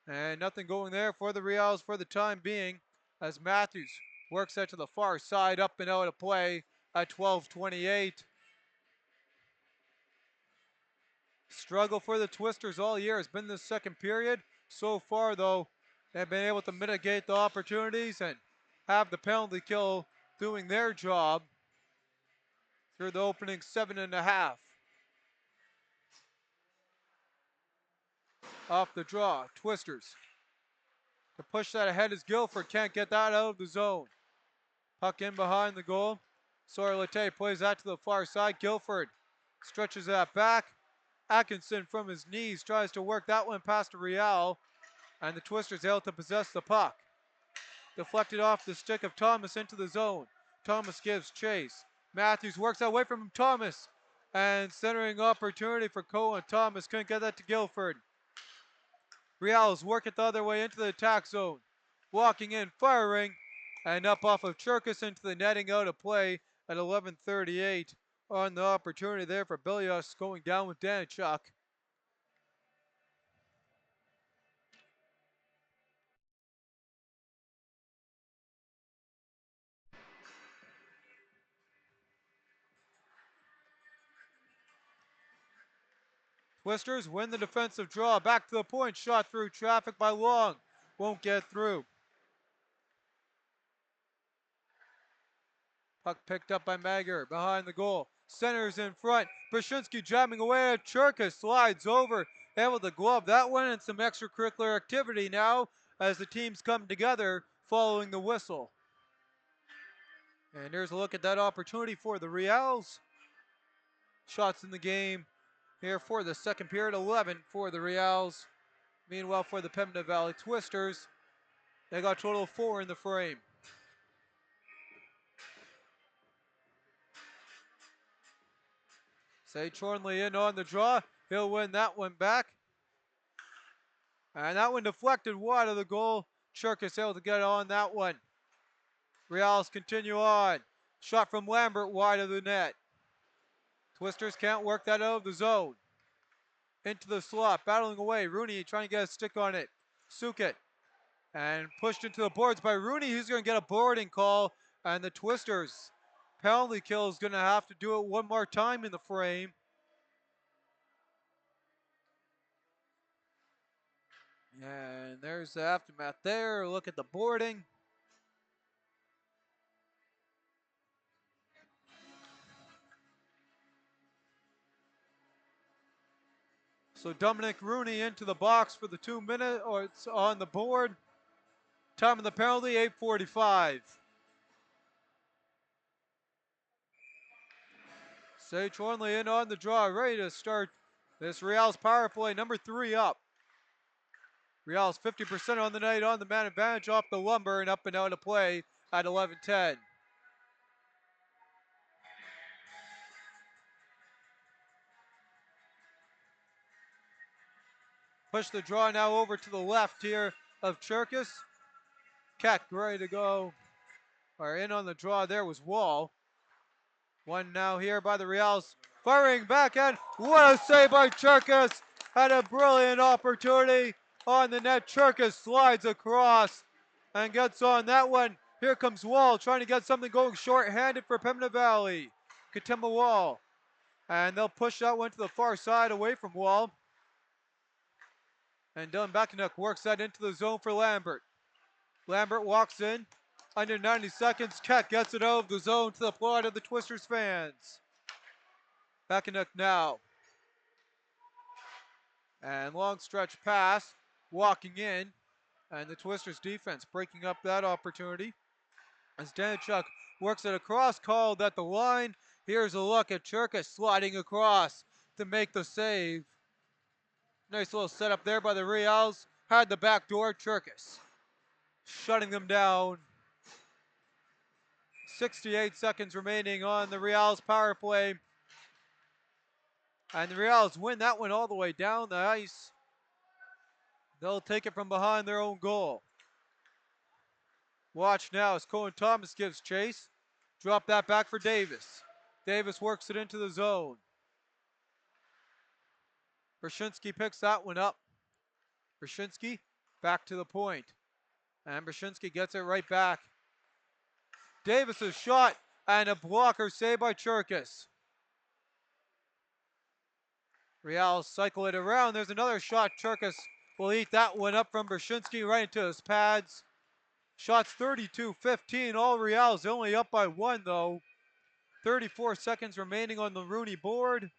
And nothing going there for the Riels for the time being as Matthews works that to the far side, up and out of play at 12:28. Struggle for the Twisters all year has been the second period. So far, though, they've been able to mitigate the opportunities and have the penalty kill doing their job through the opening 7.5. Off the draw, Twisters. To push that ahead is Guilford, can't get that out of the zone. Puck in behind the goal. Sawyer Latte plays that to the far side. Guilford stretches that back. Atkinson from his knees tries to work that one past Riel. And the Twisters able to possess the puck. Deflected off the stick of Thomas into the zone. Thomas gives chase. Matthews works away from Thomas. And centering opportunity for Cohen. Thomas couldn't get that to Guilford. Riels work it the other way into the attack zone. Walking in, firing. And up off of Churkus into the netting, out of play at 11:38 on the opportunity there for Bilios going down with Danichuk. Twisters win the defensive draw. Back to the point. Shot through traffic by Long. Won't get through. Puck picked up by Magyar behind the goal. Centers in front. Brzezinski jamming away at Churka. Slides over. Able to glove that one, and some extracurricular activity now as the teams come together following the whistle. And here's a look at that opportunity for the Riels. Shots in the game here for the second period, 11 for the Riels. Meanwhile, for the Pembina Valley Twisters, they got a total of 4 in the frame. Say Chornley in on the draw. He'll win that one back. And that one deflected wide of the goal. Churkus able to get on that one. Riels continue on. Shot from Lambert wide of the net. Twisters can't work that out of the zone. Into the slot, battling away. Rooney trying to get a stick on it. Sukit. And pushed into the boards by Rooney. He's going to get a boarding call. And the Twisters penalty kill is going to have to do it one more time in the frame. And there's the aftermath there. Look at the boarding. So Dominic Rooney into the box for the 2 minute, or it's on the board. Time of the penalty, 8:45. Sage Hornley in on the draw, ready to start this Riels power play, number 3 up. Riels 50% on the night on the man advantage off the lumber and up and out of play at 11:10. Push the draw now over to the left here of Churkus. Keck ready to go. Or in on the draw there was Wall. One now here by the Riels. Firing backhand. What a save by Churkus. Had a brilliant opportunity on the net. Churkus slides across and gets on that one. Here comes Wall trying to get something going short-handed for Pembina Valley. Katimba Wall. And they'll push that one to the far side away from Wall. And Dylan Backenuk works that into the zone for Lambert. Lambert walks in. Under 90 seconds, Keck gets it out of the zone to the applaud of the Twisters fans. Backenuk now. And long stretch pass, walking in. And the Twisters defense breaking up that opportunity. As Danchuk works it across, called at the line. Here's a look at Cherkas sliding across to make the save. Nice little setup there by the Riels. Had the back door, Cherkas shutting them down. 68 seconds remaining on the Riels power play. And the Riels win that one all the way down the ice. They'll take it from behind their own goal. Watch now as Cohen Thomas gives chase. Drop that back for Davis. Davis works it into the zone. Brzezinski picks that one up. Brzezinski back to the point. And Brzezinski gets it right back. Davis's shot and a blocker saved by Cherkas. Riels cycle it around. There's another shot. Cherkas will eat that one up from Brzezinski right into his pads. Shots 32-15. All Riels only up by one though. 34 seconds remaining on the Rooney board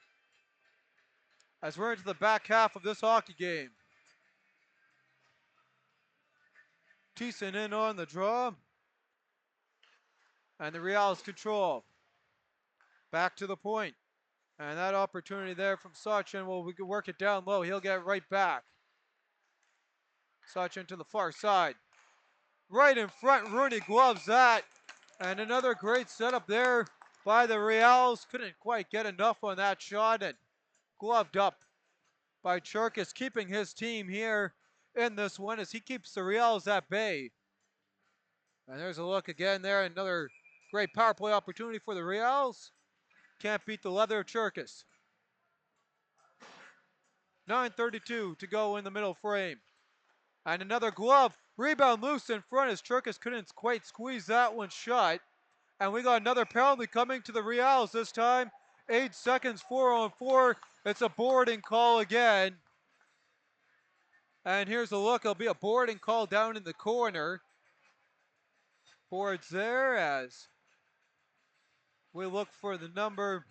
as we're into the back half of this hockey game. Thiessen in on the draw. And the Riels control. Back to the point. And that opportunity there from Sachin, well, we can work it down low. He'll get right back. Sachin to the far side. Right in front, Rooney gloves that. And another great setup there by the Riels. Couldn't quite get enough on that shot and gloved up by Cherkas, keeping his team here in this one as he keeps the Riels at bay. And there's a look again there. Another great power play opportunity for the Riels. Can't beat the leather of Cherkas. 9:32 to go in the middle frame. And another glove. Rebound loose in front as Cherkas couldn't quite squeeze that one shut. And we got another penalty coming to the Riels this time. 8 seconds, 4-on-4. It's a boarding call again. And here's a look. It'll be a boarding call down in the corner. Boards there as we look for the number.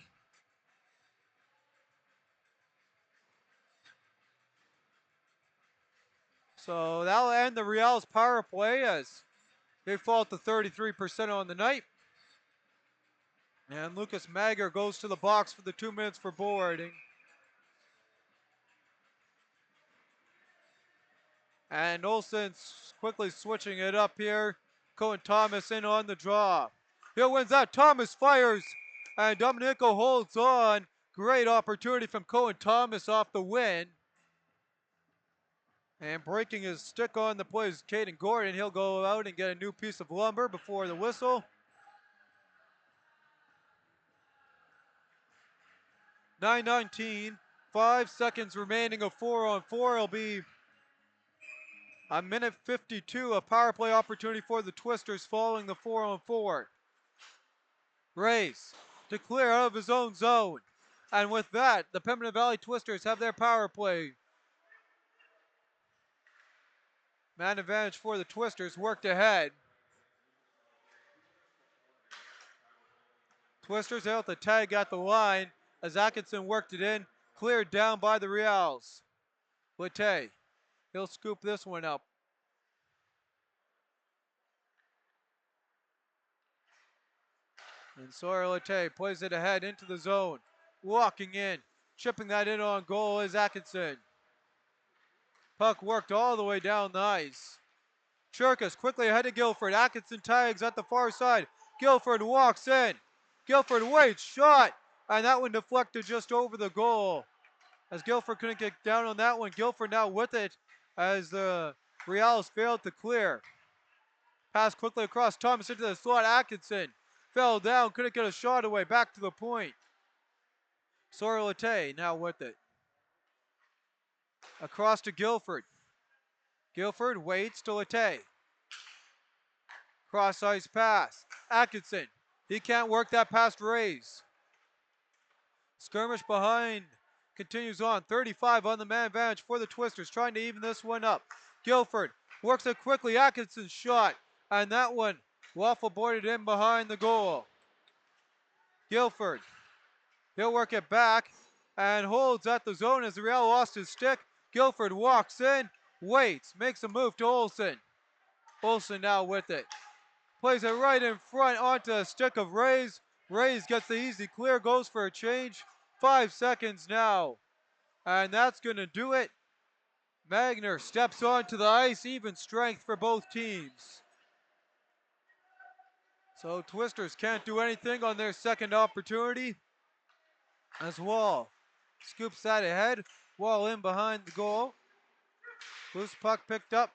So that'll end the Riels power play as they fall to 33% on the night. And Lucas Magyar goes to the box for the 2 minutes for boarding. And Olsen's quickly switching it up here. Cohen Thomas in on the draw. He'll wins that. Thomas fires. And Domenico holds on. Great opportunity from Cohen Thomas off the win. And breaking his stick on the play is Caden Gordon. He'll go out and get a new piece of lumber before the whistle. 9:19. 5 seconds remaining of 4-on-4. It'll be a minute 52, a power play opportunity for the Twisters following the 4-on-4. Race to clear out of his own zone. And with that, the Pembina Valley Twisters have their power play. Man advantage for the Twisters, worked ahead. Twisters out the tag at the line as Atkinson worked it in, cleared down by the Riels. Lette, he'll scoop this one up. And Sawyer Lette plays it ahead into the zone. Walking in, chipping that in on goal is Atkinson. Puck worked all the way down the ice. Cherkas quickly ahead of Guilford. Atkinson tags at the far side. Guilford walks in. Guilford waits, shot, and that one deflected just over the goal. As Guilford couldn't get down on that one. Guilford now with it as the Riels failed to clear. Pass quickly across, Thomas into the slot. Atkinson fell down, couldn't get a shot away. Back to the point. Sawyer Lette now with it. Across to Guilford. Guilford waits to Lette. Cross ice pass. Atkinson. He can't work that past Riels. Skirmish behind. Continues on. 35 on the man advantage for the Twisters. Trying to even this one up. Guilford works it quickly. Atkinson's shot. And that one waffle boarded in behind the goal. Guilford. He'll work it back and holds at the zone as the Riel lost his stick. Guilford walks in, waits, makes a move to Olsen. Olsen now with it. Plays it right in front onto a stick of Riels. Riels gets the easy clear, goes for a change. 5 seconds now. And that's going to do it. Magner steps onto the ice, even strength for both teams. So Twisters can't do anything on their second opportunity. As Wall scoops that ahead. Wall in behind the goal. Loose puck picked up.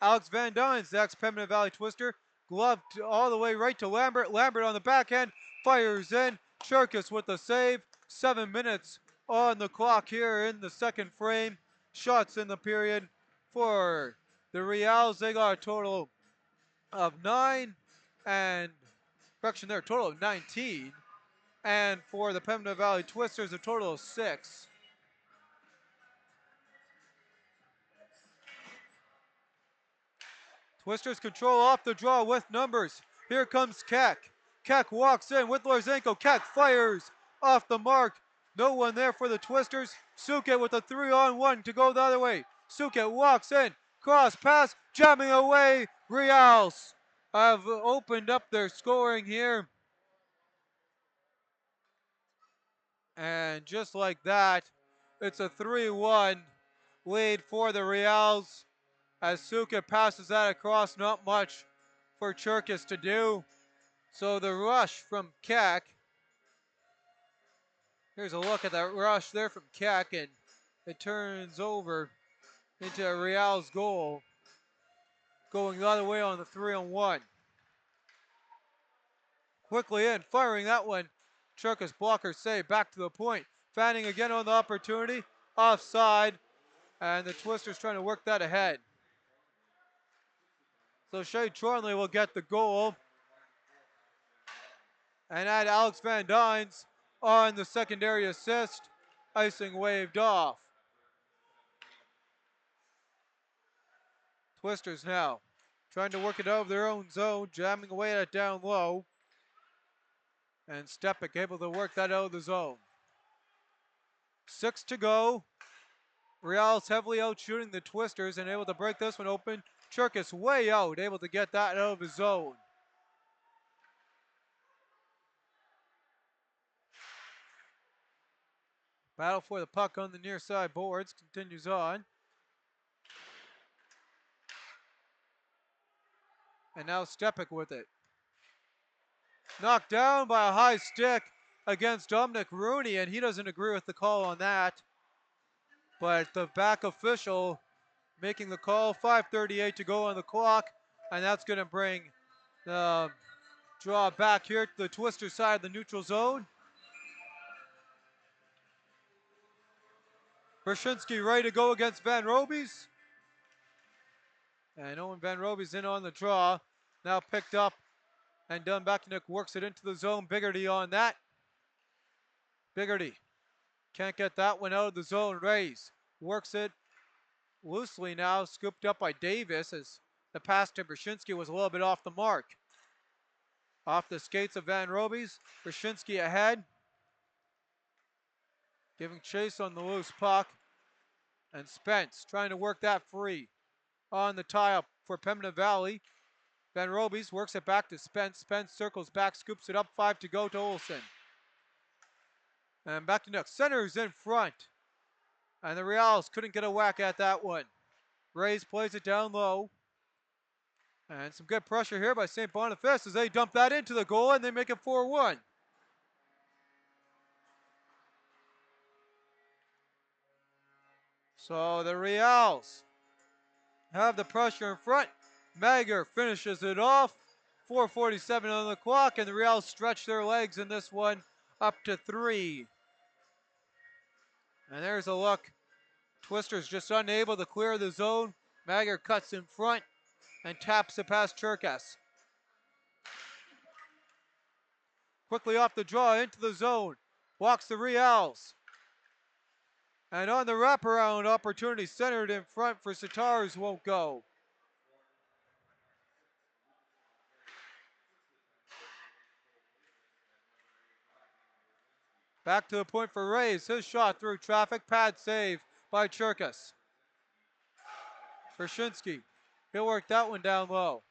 Alex Van Dyne's the ex-Pembina Valley Twister. Gloved all the way right to Lambert. Lambert on the backhand. Fires in. Cherkis with the save. 7 minutes on the clock here in the second frame. Shots in the period for the Riels. They got a total of 9. And, correction there, a total of 19. And for the Pembina Valley Twisters, a total of 6. Twisters control off the draw with numbers. Here comes Keck. Keck walks in with Larzenko. Keck fires off the mark. No one there for the Twisters. Suket with a 3-on-1 to go the other way. Suket walks in. Cross pass. Jamming away. Riels have opened up their scoring here. And just like that, it's a 3-1 lead for the Riels. As Suket passes that across, not much for Cherkis to do. So the rush from Keck. Here's a look at that rush there from Keck, and it turns over into a Riels goal. Going the other way on the 3-on-1. Quickly in, firing that one. Cherkis blocker save, back to the point. Fanning again on the opportunity. Offside, and the Twisters trying to work that ahead. So Shea Trornley will get the goal. And add Alex Van Dynes on the secondary assist. Icing waved off. Twisters now trying to work it out of their own zone, jamming away at it down low. And Stepik able to work that out of the zone. 6 to go. Riels heavily out shooting the Twisters and able to break this one open. Cherkis way out, able to get that out of his zone. Battle for the puck on the near side boards continues on. And now Stepik with it. Knocked down by a high stick against Dominic Rooney, and he doesn't agree with the call on that. But the back official making the call. 5:38 to go on the clock, and that's going to bring the draw back here to the Twister side of the neutral zone. Brzezinski ready to go against Van Robies. And Owen Van Robies in on the draw. Now picked up, and Dunbachnik works it into the zone. Biggerty on that. Biggerty can't get that one out of the zone. Rays works it loosely now, scooped up by Davis as the pass to Brzezinski was a little bit off the mark. Off the skates of Van Robies. Brzezinski ahead. Giving chase on the loose puck. And Spence trying to work that free on the tie-up for Pembina Valley. Van Robies works it back to Spence. Spence circles back, scoops it up. 5 to go to Olsen. And back to Nook. Center's in front. And the Riels couldn't get a whack at that one. Rays plays it down low. And some good pressure here by St. Boniface as they dump that into the goal and they make it 4-1. So the Riels have the pressure in front. Magyar finishes it off. 4:47 on the clock, and the Riels stretch their legs in this one up to 3. And there's a look. Twisters just unable to clear the zone. Magyar cuts in front and taps it past Cherkis. quickly off the draw into the zone. Walks the Riels. And on the wraparound opportunity, centered in front for Sitars, won't go. Back to the point for Riels. His shot through traffic. Pad save by Cherkas. Verschinski. He'll work that one down low.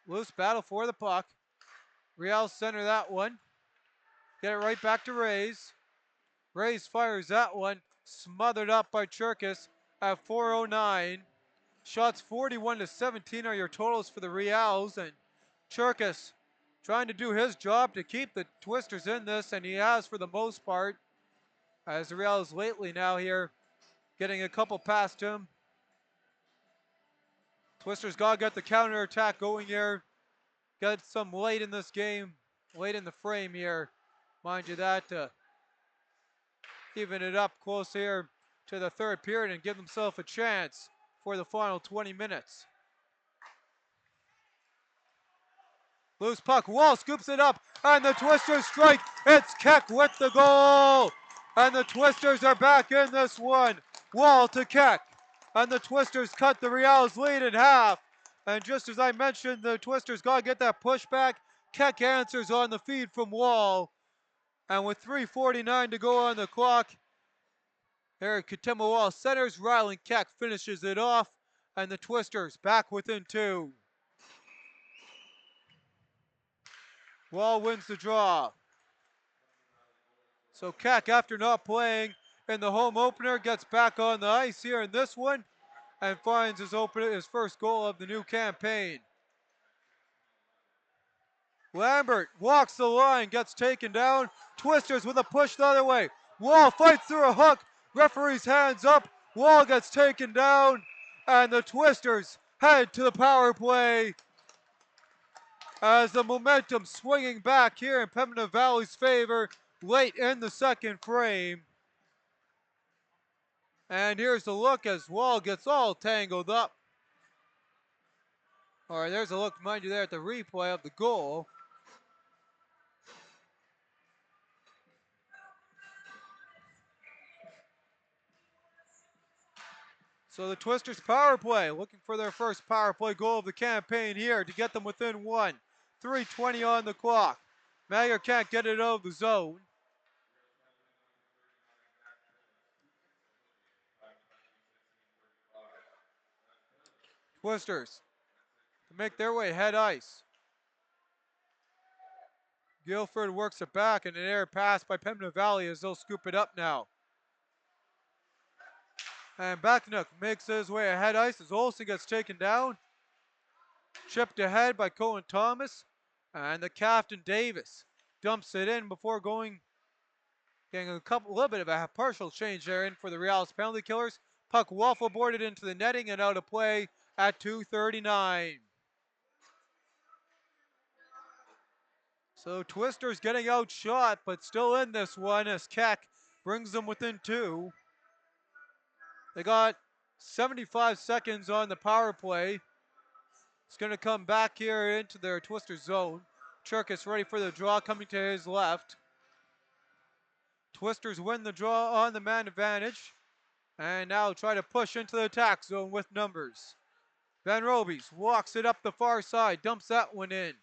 Loose battle for the puck. Riels center that one. Get it right back to Riels. Riels fires that one. Smothered up by Cherkas at 4:09. Shots 41-17 are your totals for the Riels, and Cherkas trying to do his job to keep the Twisters in this, and he has for the most part, as the Riels lately now here getting a couple past him. Twisters got to get the counter attack going here. Got some late in this game, late in the frame here, mind you that, to even it up close here to the third period and give themselves a chance for the final 20 minutes. Loose puck, Wall scoops it up, and the Twisters strike. It's Keck with the goal, and the Twisters are back in this one. Wall to Keck, and the Twisters cut the Riels lead in half. And just as I mentioned, the Twisters got to get that pushback. Keck answers on the feed from Wall, and with 3:49 to go on the clock, Eric Katemba Wall centers, Rylan Keck finishes it off, and the Twisters back within 2. Wall wins the draw. So Keck, after not playing in the home opener, gets back on the ice here in this one and finds his first goal of the new campaign. Lambert walks the line, gets taken down. Twisters with a push the other way. Wall fights through a hook. Referee's hands up. Wall gets taken down. And the Twisters head to the power play as the momentum swinging back here in Pembina Valley's favor late in the second frame. And here's the look as Wall gets all tangled up. All right, there's a look, mind you, there at the replay of the goal. So the Twisters power play, looking for their first power play goal of the campaign here to get them within 1. 3:20 on the clock. Mayer can't get it out of the zone. Twisters to make their way head ice. Guilford works it back, and an air pass by Pembina Valley as they'll scoop it up now. And Baknuk makes his way ahead ice as Olsen gets taken down. Chipped ahead by Cohen Thomas. And the captain Davis dumps it in before getting a little bit of a partial change there in for the Riels penalty killers. Puck waffle boarded into the netting and out of play at 2:39. So Twisters getting outshot, but still in this one as Keck brings them within 2. They got 75 seconds on the power play. It's going to come back here into their Twister zone. Cherkas ready for the draw, coming to his left. Twisters win the draw on the man advantage. And now try to push into the attack zone with numbers. Van Robies walks it up the far side, dumps that one in.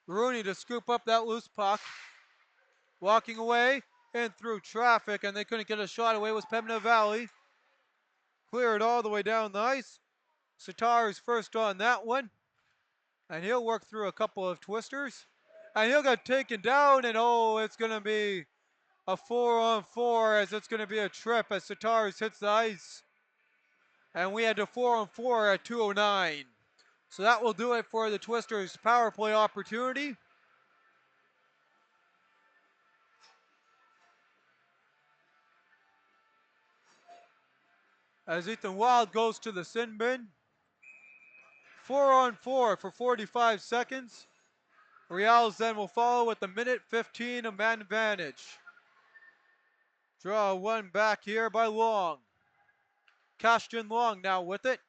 Rooney to scoop up that loose puck. Walking away and through traffic, and they couldn't get a shot away was Pembina Valley. Cleared all the way down the ice. Sitar is first on that one. And he'll work through a couple of Twisters. And he'll get taken down, and oh, it's going to be a 4-on-4 as it's going to be a trip as Sitars hits the ice. And we had a 4-on-4 at 2:09. So that will do it for the Twisters' power play opportunity. As Ethan Wild goes to the sin bin. 4-on-4 for 45 seconds. Riels then will follow with a minute 15 of man advantage. Draw one back here by Long. Cashton Long now with it.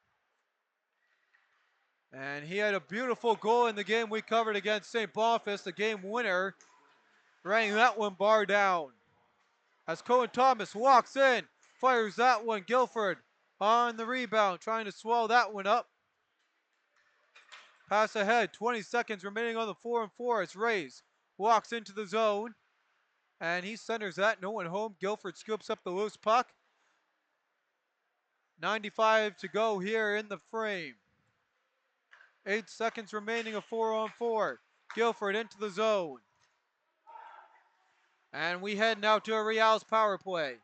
And he had a beautiful goal in the game we covered against St. Boniface, the game winner, running that one bar down. As Cohen Thomas walks in, fires that one. Guilford on the rebound, trying to swallow that one up. Pass ahead, 20 seconds remaining on the 4-on-4 as Rays walks into the zone. And he centers that, no one home. Guilford scoops up the loose puck. 95 to go here in the frame. 8 seconds remaining of 4-on-4. Guilford into the zone. And we head now to a Riels power play.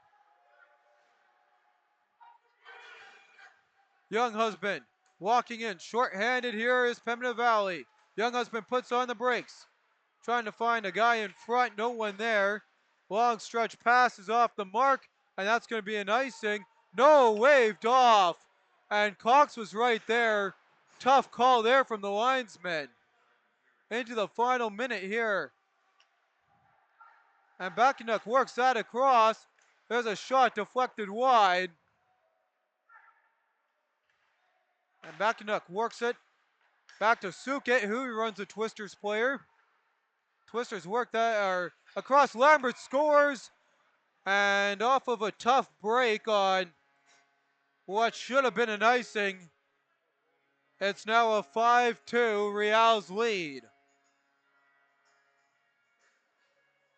Young Husband walking in, short-handed here is Pembina Valley. Young Husband puts on the brakes, trying to find a guy in front, no one there. Long stretch pass is off the mark, and that's going to be an icing. No, waved off. And Cox was right there. Tough call there from the linesman. Into the final minute here. And Bakanuk works that across. There's a shot deflected wide. And Bakanuk works it back to Sukit, who runs the Twisters player. Twisters work that across. Lambert scores. And off of a tough break on what should have been an icing, it's now a 5-2 Riels lead.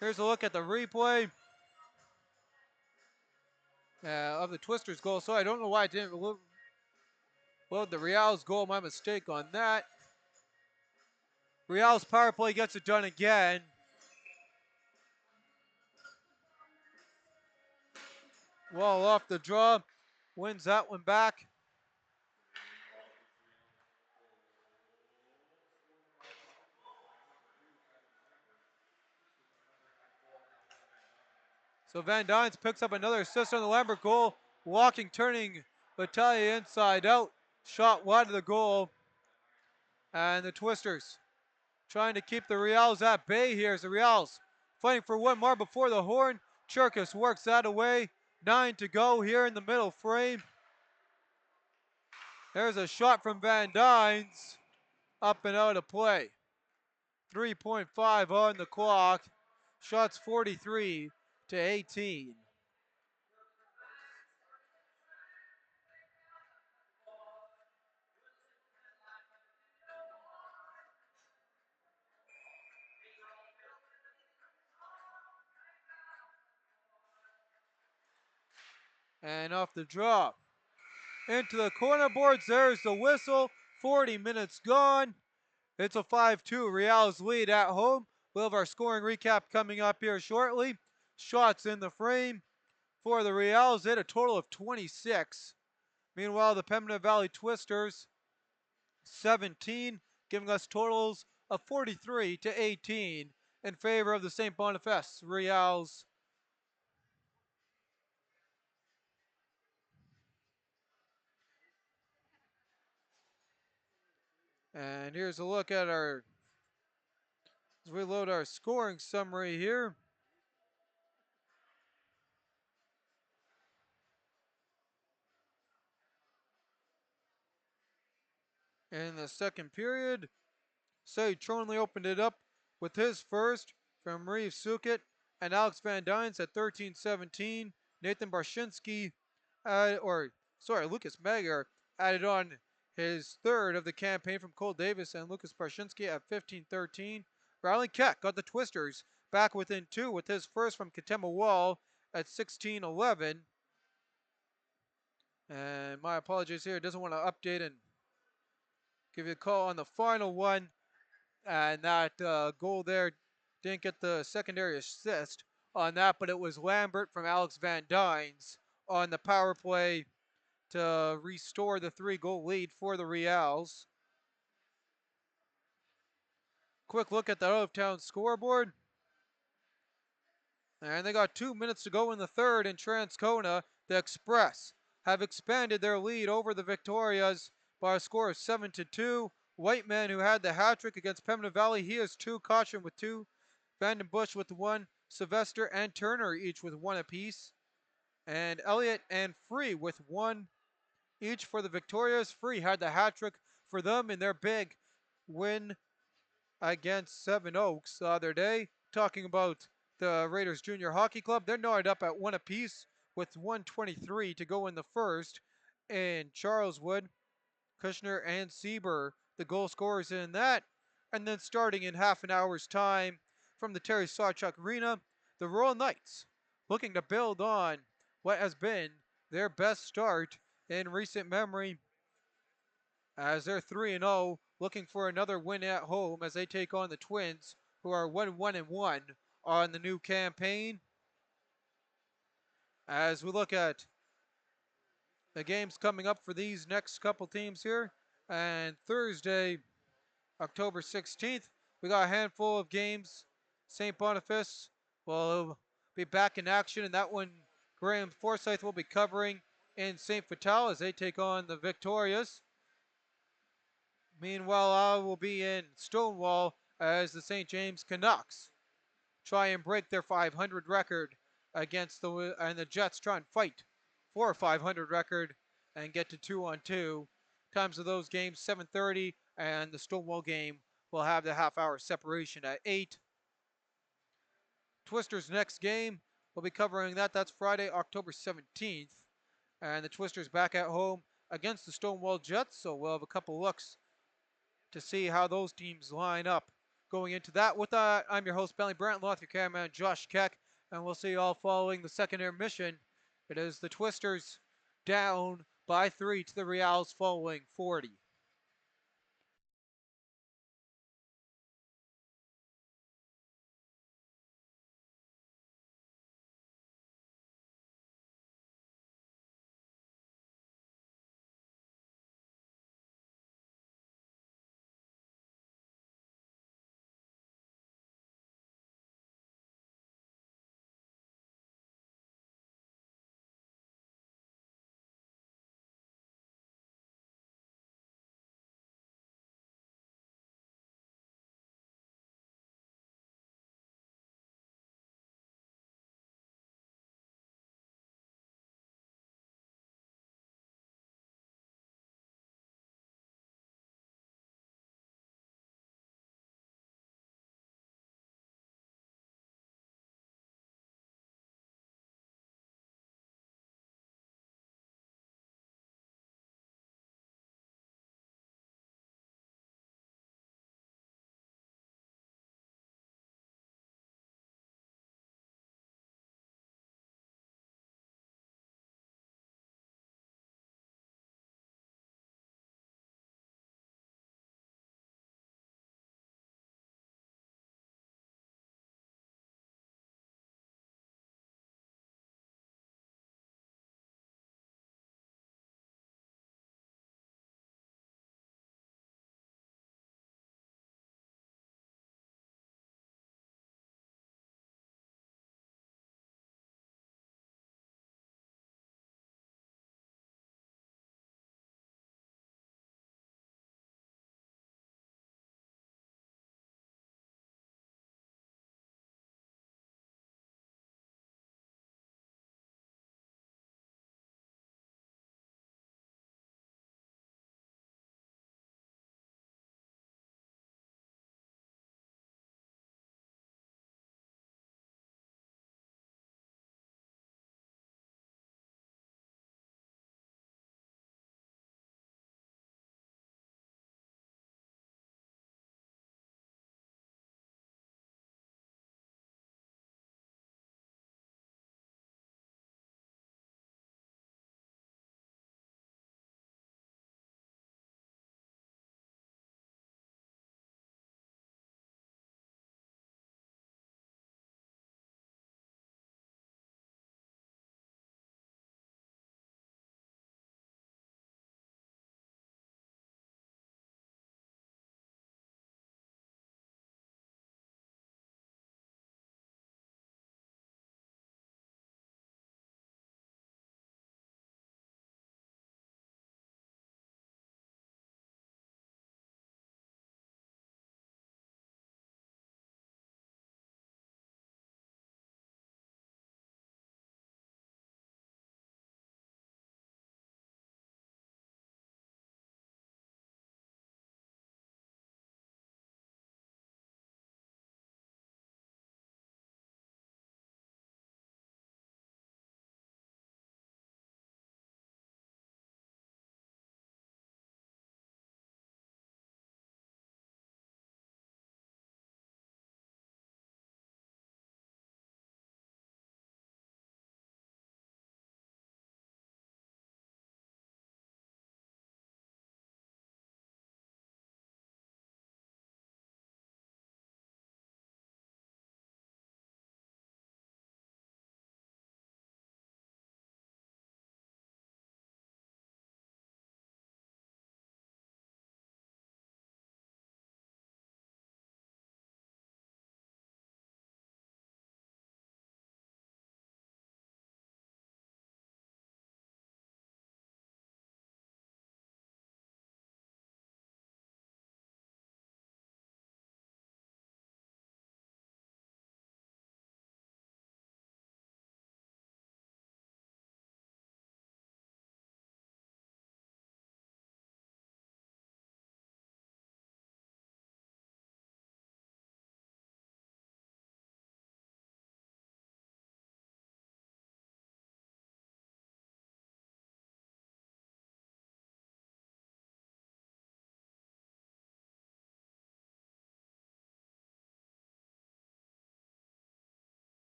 Here's a look at the replay of the Twisters goal. So I don't know why I didn't load the Riels goal. My mistake on that. Riels power play gets it done again. Wall off the draw, wins that one back. So Van Dynes picks up another assist on the Lambert goal. Walking, turning Battaglia inside out. Shot wide of the goal. And the Twisters trying to keep the Riels at bay here as the Riels fighting for one more before the horn. Cherkis works that away. 9 to go here in the middle frame. There's a shot from Van Dynes. Up and out of play. 3.5 on the clock. Shots 43 to 18. And off the draw. Into the corner boards. There's the whistle. 40 minutes gone. It's a 5-2 Riels lead at home. We'll have our scoring recap coming up here shortly. Shots in the frame for the Riels. They had a total of 26. Meanwhile, the Pembina Valley Twisters, 17, giving us totals of 43 to 18 in favor of the St. Boniface Riels. And here's a look at as we load our scoring summary here. In the second period, Say Tronley opened it up with his first from Reeve Sukit and Alex Van Dynes at 13-17. Nathan Barshinsky, Lucas Magyar added on his third of the campaign from Cole Davis and Lucas Barshinsky at 15-13. Riley Keck got the Twisters back within 2 with his first from Katema Wall at 16-11. And my apologies here, doesn't want to update and give you a call on the final one. And that goal there didn't get the secondary assist on that, but it was Lambert from Alex Van Dynes on the power play to restore the 3-goal lead for the Riels. Quick look at the out-of-town scoreboard. And they got 2 minutes to go in the third in Transcona. The Express have expanded their lead over the Victorias by a score of 7-2. Whiteman, who had the hat trick against Pembina Valley, he has 2. Caution with 2. Vandenbush with 1. Sylvester and Turner each with 1 apiece. And Elliott and Free with 1 each for the Victorias. Free had the hat trick for them in their big win against Seven Oaks the other day. Talking about the Raiders Junior Hockey Club, they're knotted up at one apiece with 1:23 to go in the first. In Charleswood, Kushner and Sieber, the goal scorers in that. And then starting in half an hour's time from the Terry Sawchuk Arena, the Royal Knights looking to build on what has been their best start in recent memory as they're 3-0, looking for another win at home as they take on the Twins, who are 1-1-1 on the new campaign. As we look at the games coming up for these next couple teams here, and Thursday, October 16th, we got a handful of games. St. Boniface will be back in action, and that one Graham Forsyth will be covering in St. Vital as they take on the Victorias. Meanwhile, I will be in Stonewall as the St. James Canucks try and break their 500 record against the Jets try and fight for a 500 record and get to 2-on-2. Times of those games 7:30, and the Stonewall game will have the half-hour separation at 8. Twisters' next game, we'll be covering that. That's Friday, October 17th, and the Twisters back at home against the Stonewall Jets. So we'll have a couple looks to see how those teams line up going into that. With that, I'm your host, Bentley Brandt, along with your cameraman, Josh Keck, and we'll see you all following the second intermission. It is the Twisters down by 3 to the Riels following 40.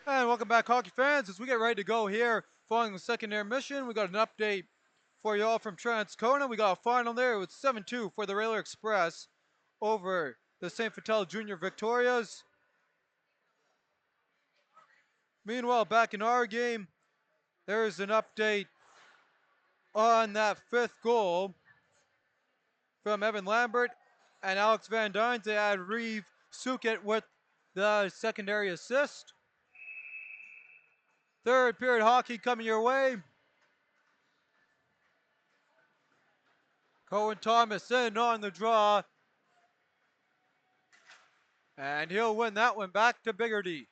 And welcome back, hockey fans. As we get ready to go here following the second intermission, we got an update for you all from Transcona. We got a final there with 7-2 for the Railer Express over the St. Vital Junior Victorias. Meanwhile, back in our game, there's an update on that fifth goal from Evan Lambert and Alex Van Dyne. They had Reeve Sukit with the secondary assist. Third period hockey coming your way. Cohen Thomas in on the draw. And he'll win that one back to Biggerty.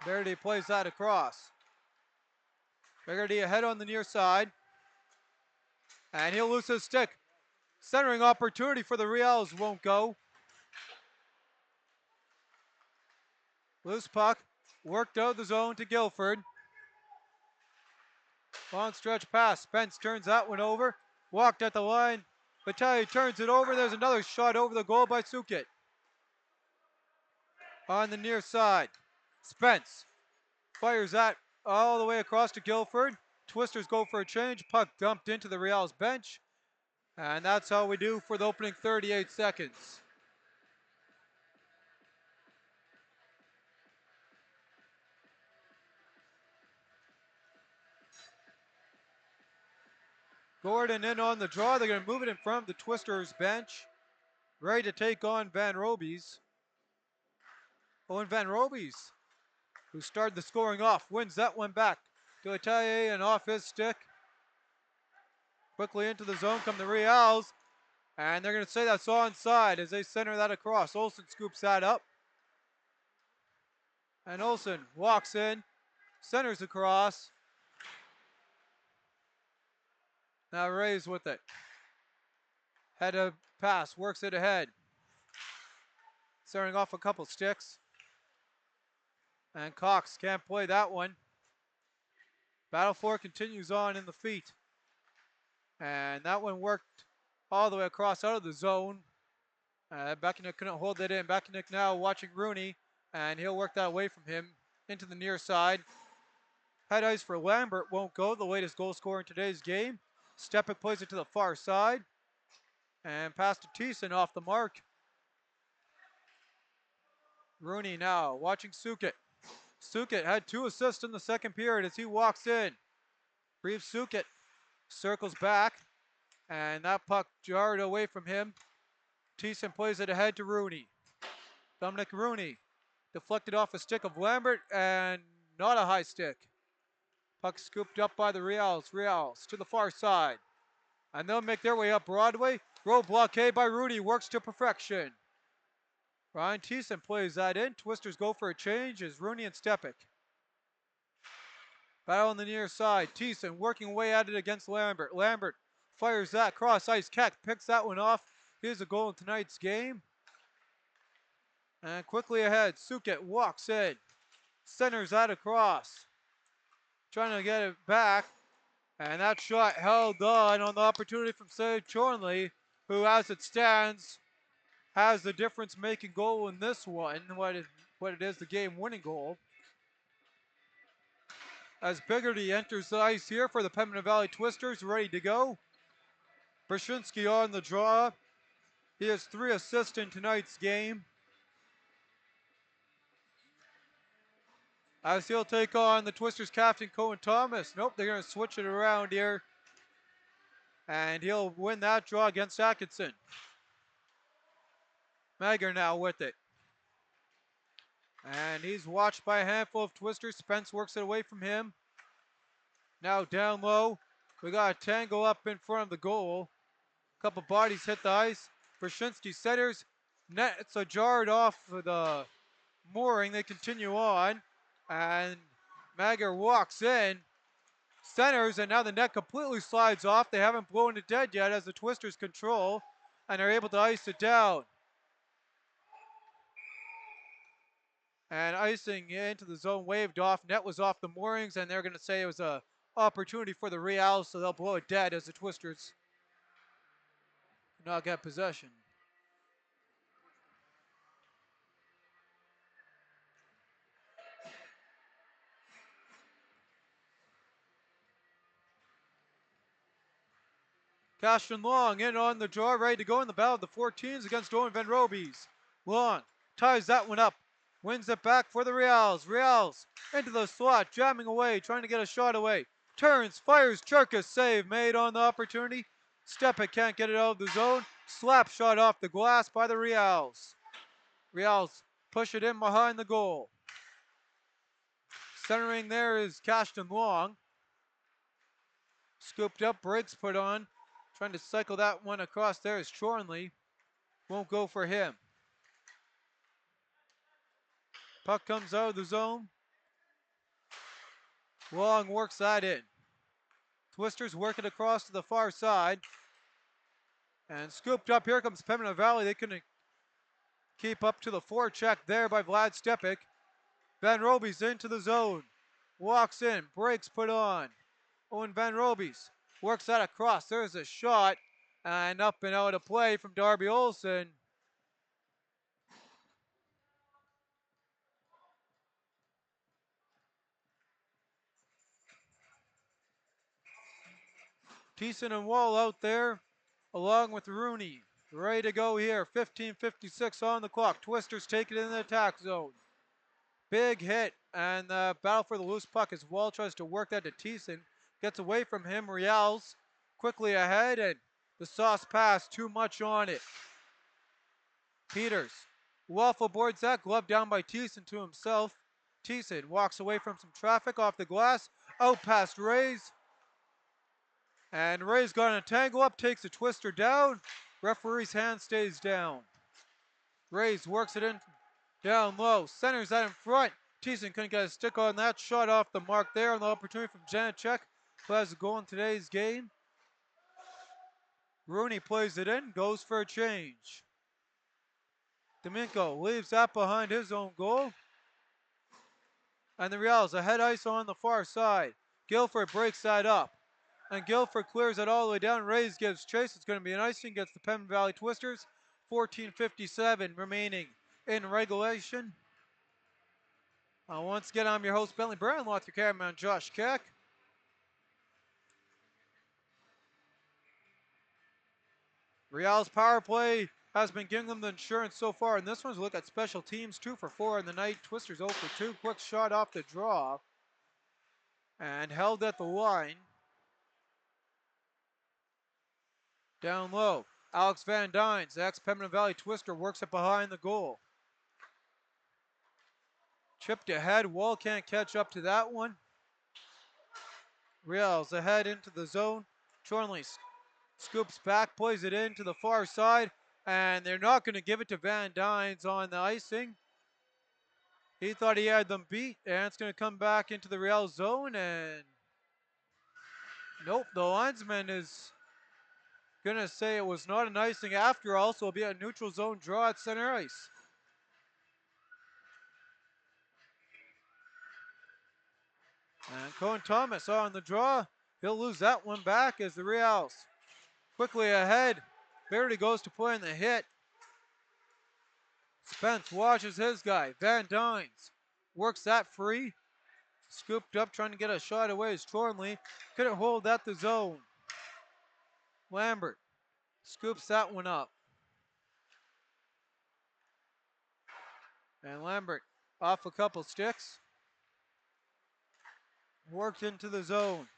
Biggerty plays that across. Biggerty ahead on the near side. And he'll lose his stick. Centering opportunity for the Riels won't go. Loose puck. Worked out the zone to Guilford. Long stretch pass. Spence turns that one over. Walked at the line. Vitale turns it over. There's another shot over the goal by Sukit. On the near side. Spence fires that all the way across to Guilford. Twisters go for a change. Puck dumped into the Riels bench. And that's how we do for the opening 38 seconds. Gordon in on the draw. They're going to move it in front of the Twisters bench. Ready to take on Van Robies. Owen Van Robies, who started the scoring off, wins that one back to Italie and off his stick. Quickly into the zone come the Riels. And they're going to say that's onside as they center that across. Olsen scoops that up. And Olsen walks in, centers across. Now Ray's with it. Head of pass, works it ahead. Centering off a couple sticks. And Cox can't play that one. Battle for continues on in the feet. And that one worked all the way across out of the zone. Bakinick couldn't hold that in. Bakinick now watching Rooney. And he'll work that away from him into the near side. Head ice for Lambert won't go. The latest goal scorer in today's game. Stepic plays it to the far side. And pass to Thiessen off the mark. Rooney now watching Sukit. Sukit had 2 assists in the second period as he walks in. Reeve Sukit circles back. And that puck jarred away from him. Thiessen plays it ahead to Rooney. Dominic Rooney deflected off a stick of Lambert and not a high stick. Puck scooped up by the Riels. Riels to the far side. And they'll make their way up Broadway. Row blockade by Rooney works to perfection. Ryan Thiessen plays that in. Twisters go for a change as Rooney and Stepic. Battle on the near side. Thiessen working away at it against Lambert. Lambert fires that cross ice. Keck picks that one off. Here's a goal in tonight's game. And quickly ahead, Sukit walks in. Centers that across. Trying to get it back. And that shot held on the opportunity from Save Chornley, who as it stands has the difference-making goal in this one, what it is, the game-winning goal. As Biggerty enters the ice here for the Pembina Valley Twisters, ready to go. Brzezinski on the draw. He has 3 assists in tonight's game. As he'll take on the Twisters captain, Cohen Thomas. Nope, they're going to switch it around here. And he'll win that draw against Atkinson. Magyar now with it. And he's watched by a handful of Twisters. Spence works it away from him. Now down low. We got a tangle up in front of the goal. A couple bodies hit the ice. Brzezinski centers. Nets are jarred off the mooring. They continue on. And Magyar walks in. Centers, and now the net completely slides off. They haven't blown it dead yet as the Twisters control. And are able to ice it down. And icing into the zone waved off. Net was off the moorings, and they're going to say it was a opportunity for the Riels, so they'll blow it dead as the Twisters not get possession. Cashton Long in on the draw, ready to go in the battle of the 14s against Owen Van Robies. Long ties that one up, wins it back for the Riels. Riels into the slot, jamming away, trying to get a shot away. Turns, fires, Cherkas save made on the opportunity. Stepic can't get it out of the zone. Slap shot off the glass by the Riels. Riels push it in behind the goal. Centering there is Cashton Long. Scooped up, brakes put on. Trying to cycle that one across there is Chornley. Won't go for him. Puck comes out of the zone. Long works that in. Twisters work it across to the far side. And scooped up, here comes Pembina Valley. They couldn't keep up to the forecheck there by Vlad Stepic. Van Robies into the zone. Walks in, brakes put on. Owen Van Robies works that across. There's a shot. And up and out of play from Darby Olsen. Thiessen and Wall out there, along with Rooney. Ready to go here. 15:56 on the clock. Twisters take it in the attack zone. Big hit, and the battle for the loose puck as Wall tries to work that to Thiessen. Gets away from him. Riels quickly ahead, and the sauce pass, too much on it. Peters. Waffle boards that, glove down by Thiessen to himself. Thiessen walks away from some traffic off the glass. Out past Rays. And Ray's got a tangle up, takes a twister down. Referee's hand stays down. Rays works it in down low, centers that in front. Thiessen couldn't get a stick on that. Shot off the mark there on the opportunity from Janacek, who has a goal in today's game. Rooney plays it in, goes for a change. Domingo leaves that behind his own goal. And the Riels ahead ice on the far side. Guilford breaks that up. And Guilford clears it all the way down. Rays gives chase. It's going to be an icing. Gets the Pembina Valley Twisters. 14:57 remaining in regulation. Once again, I'm your host, Bentley Brown, along with your cameraman, Josh Keck. Riels power play has been giving them the insurance so far. And this one's a look at special teams. 2 for 4 in the night. Twisters 0 for 2. Quick shot off the draw. And held at the line. Down low, Alex Van Dynes, ex-Pembina Valley Twister, works it behind the goal. Chipped ahead, Wall can't catch up to that one. Riels ahead into the zone. Chornley scoops back, plays it in to the far side, and they're not going to give it to Van Dynes on the icing. He thought he had them beat, and it's going to come back into the Riels zone, and nope, the linesman is gonna say it was not an icing after all, so it'll be a neutral zone draw at center ice. And Cohen Thomas on the draw. He'll lose that one back as the Riels quickly ahead. Verity goes to play in the hit. Spence watches his guy. Van Dynes works that free. Scooped up trying to get a shot away as Chornley couldn't hold that the zone. Lambert scoops that one up. And Lambert off a couple sticks. Worked into the zone.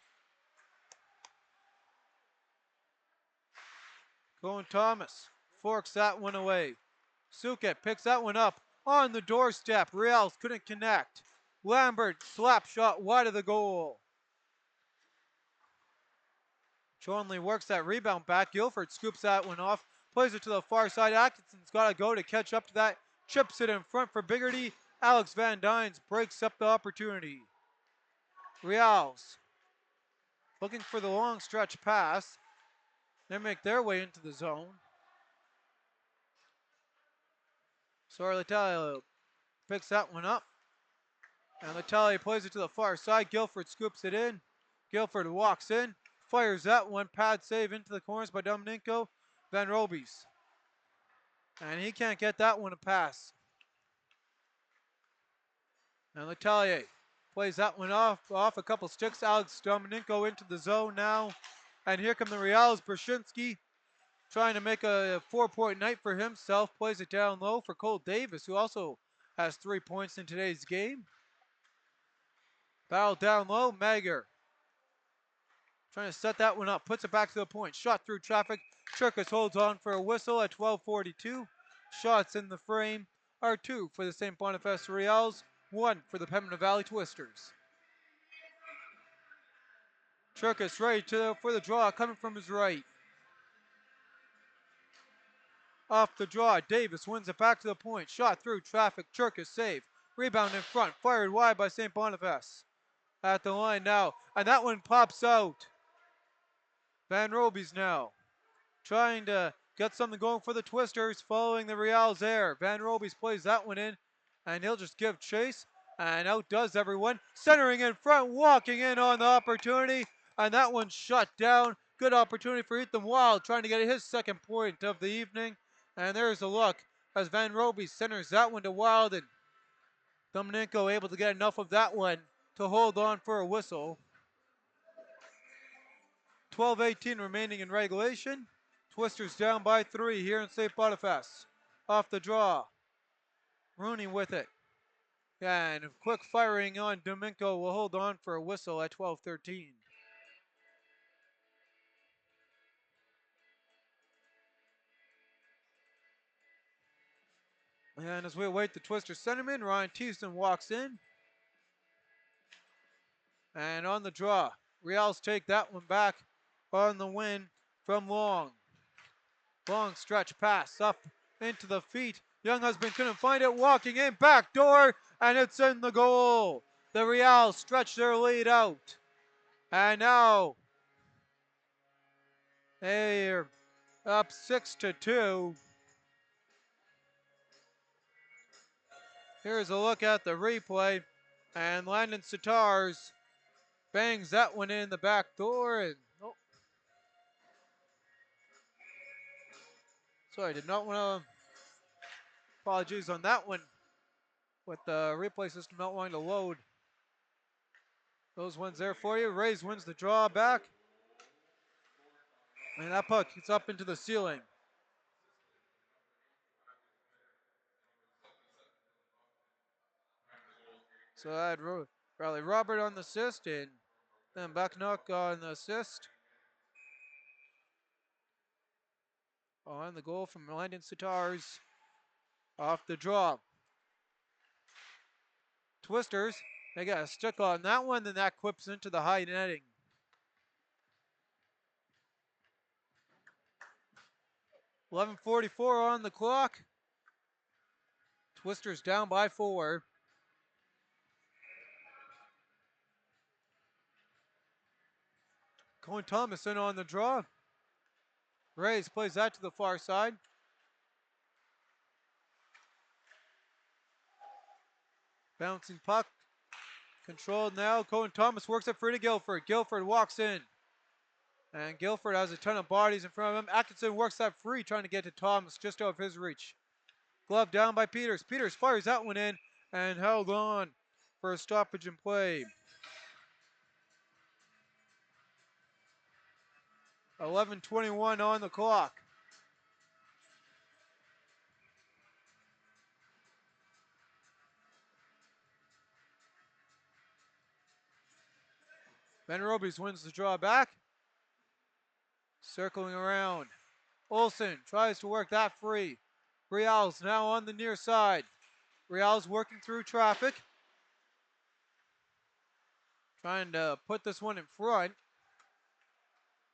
Cohen Thomas forks that one away. Suket picks that one up on the doorstep. Riels couldn't connect. Lambert slap shot wide of the goal. Chornley works that rebound back. Guilford scoops that one off. Plays it to the far side. Atkinson's got to go to catch up to that. Chips it in front for Biggerty. Alex Van Dynes breaks up the opportunity. Riels looking for the long stretch pass. They make their way into the zone. Sorlitalia picks that one up. And Latalia plays it to the far side. Guilford scoops it in. Guilford walks in. Fires that one. Pad save into the corners by Dominico Van Robies. And he can't get that one to pass. And Letelier plays that one off a couple sticks. Alex Dominico into the zone now. And here come the Riels. Brzezinski trying to make a 4-point night for himself. Plays it down low for Cole Davis, who also has 3 points in today's game. Battle down low. Magyar trying to set that one up. Puts it back to the point. Shot through traffic. Churkus holds on for a whistle at 12:42. Shots in the frame are 2 for the St. Boniface Riels, 1 for the Pembina Valley Twisters. Churkus ready for the draw, coming from his right. Off the draw, Davis wins it back to the point. Shot through traffic. Churkus save. Rebound in front. Fired wide by St. Boniface. At the line now. And that one pops out. Van Robies now trying to get something going for the Twisters, following the Riels air. Van Robies plays that one in, and he'll just give chase, and outdoes everyone. Centering in front, walking in on the opportunity, and that one shut down. Good opportunity for Ethan Wild, trying to get his second point of the evening. And there's a look as Van Robies centers that one to Wild, and Dominenko able to get enough of that one to hold on for a whistle. 12:18 remaining in regulation. Twisters down by 3 here in St. Boniface. Off the draw. Rooney with it. And quick firing on Domingo will hold on for a whistle at 12:13. And as we await the Twister centerman, Ryan Teaston walks in. And on the draw, Riels take that one back on the win from Long. Long stretch pass up into the feet. Young Husband couldn't find it. Walking in, back door, and it's in the goal. The Riels stretch their lead out. And now they're up 6-2. Here's a look at the replay. And Landon Sitars bangs that one in the back door. And sorry, did not want to. Apologies on that one. With the replay system not wanting to load those ones there for you. Rays wins the draw back. And that puck gets up into the ceiling. So I had Riley Robert on the assist, and then Bucknock on the assist. On the goal from Landon Sitars. Off the draw. Twisters, they got a stick on that one, then that clips into the high netting. .11:44 on the clock. Twisters down by 4. Colin Thomas in on the draw. Rays plays that to the far side. Bouncing puck. Controlled now. Colin Thomas works it free to Guilford. Guilford walks in. And Guilford has a ton of bodies in front of him. Atkinson works that free, trying to get to Thomas just out of his reach. Glove down by Peters. Peters fires that one in and held on for a stoppage in play. 11:21 on the clock. Van Robies wins the draw back. Circling around. Olsen tries to work that free. Riels now on the near side. Riels working through traffic. Trying to put this one in front.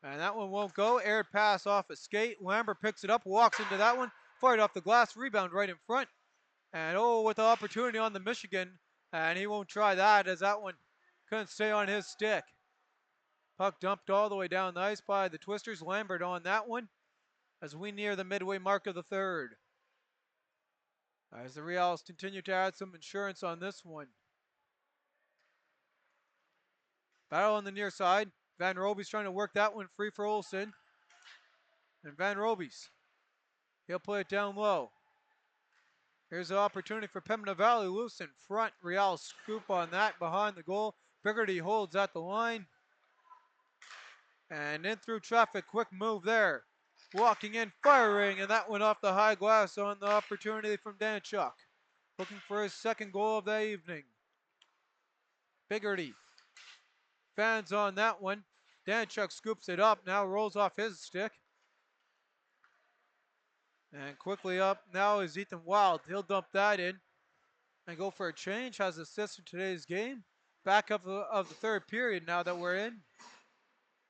And that one won't go. Aired pass off a skate. Lambert picks it up, walks into that one. Fired off the glass, rebound right in front. And with the opportunity on the Michigan. And he won't try that as that one couldn't stay on his stick. Puck dumped all the way down the ice by the Twisters. Lambert on that one as we near the midway mark of the third. As the Riels continue to add some insurance on this one. Battle on the near side. Van Robies trying to work that one free for Olsen. And Van Robies, he'll play it down low. Here's an opportunity for Pembina Valley. Loose in front. Riels scoop on that behind the goal. Biggerty holds at the line. And in through traffic, quick move there. Walking in, firing, and that went off the high glass on the opportunity from Danchuk. Looking for his second goal of the evening. Biggerty. Fans on that one. Danchuk scoops it up, now rolls off his stick. And quickly up now is Ethan Wild. He'll dump that in and go for a change. Has assist in today's game. Back up of the third period now that we're in.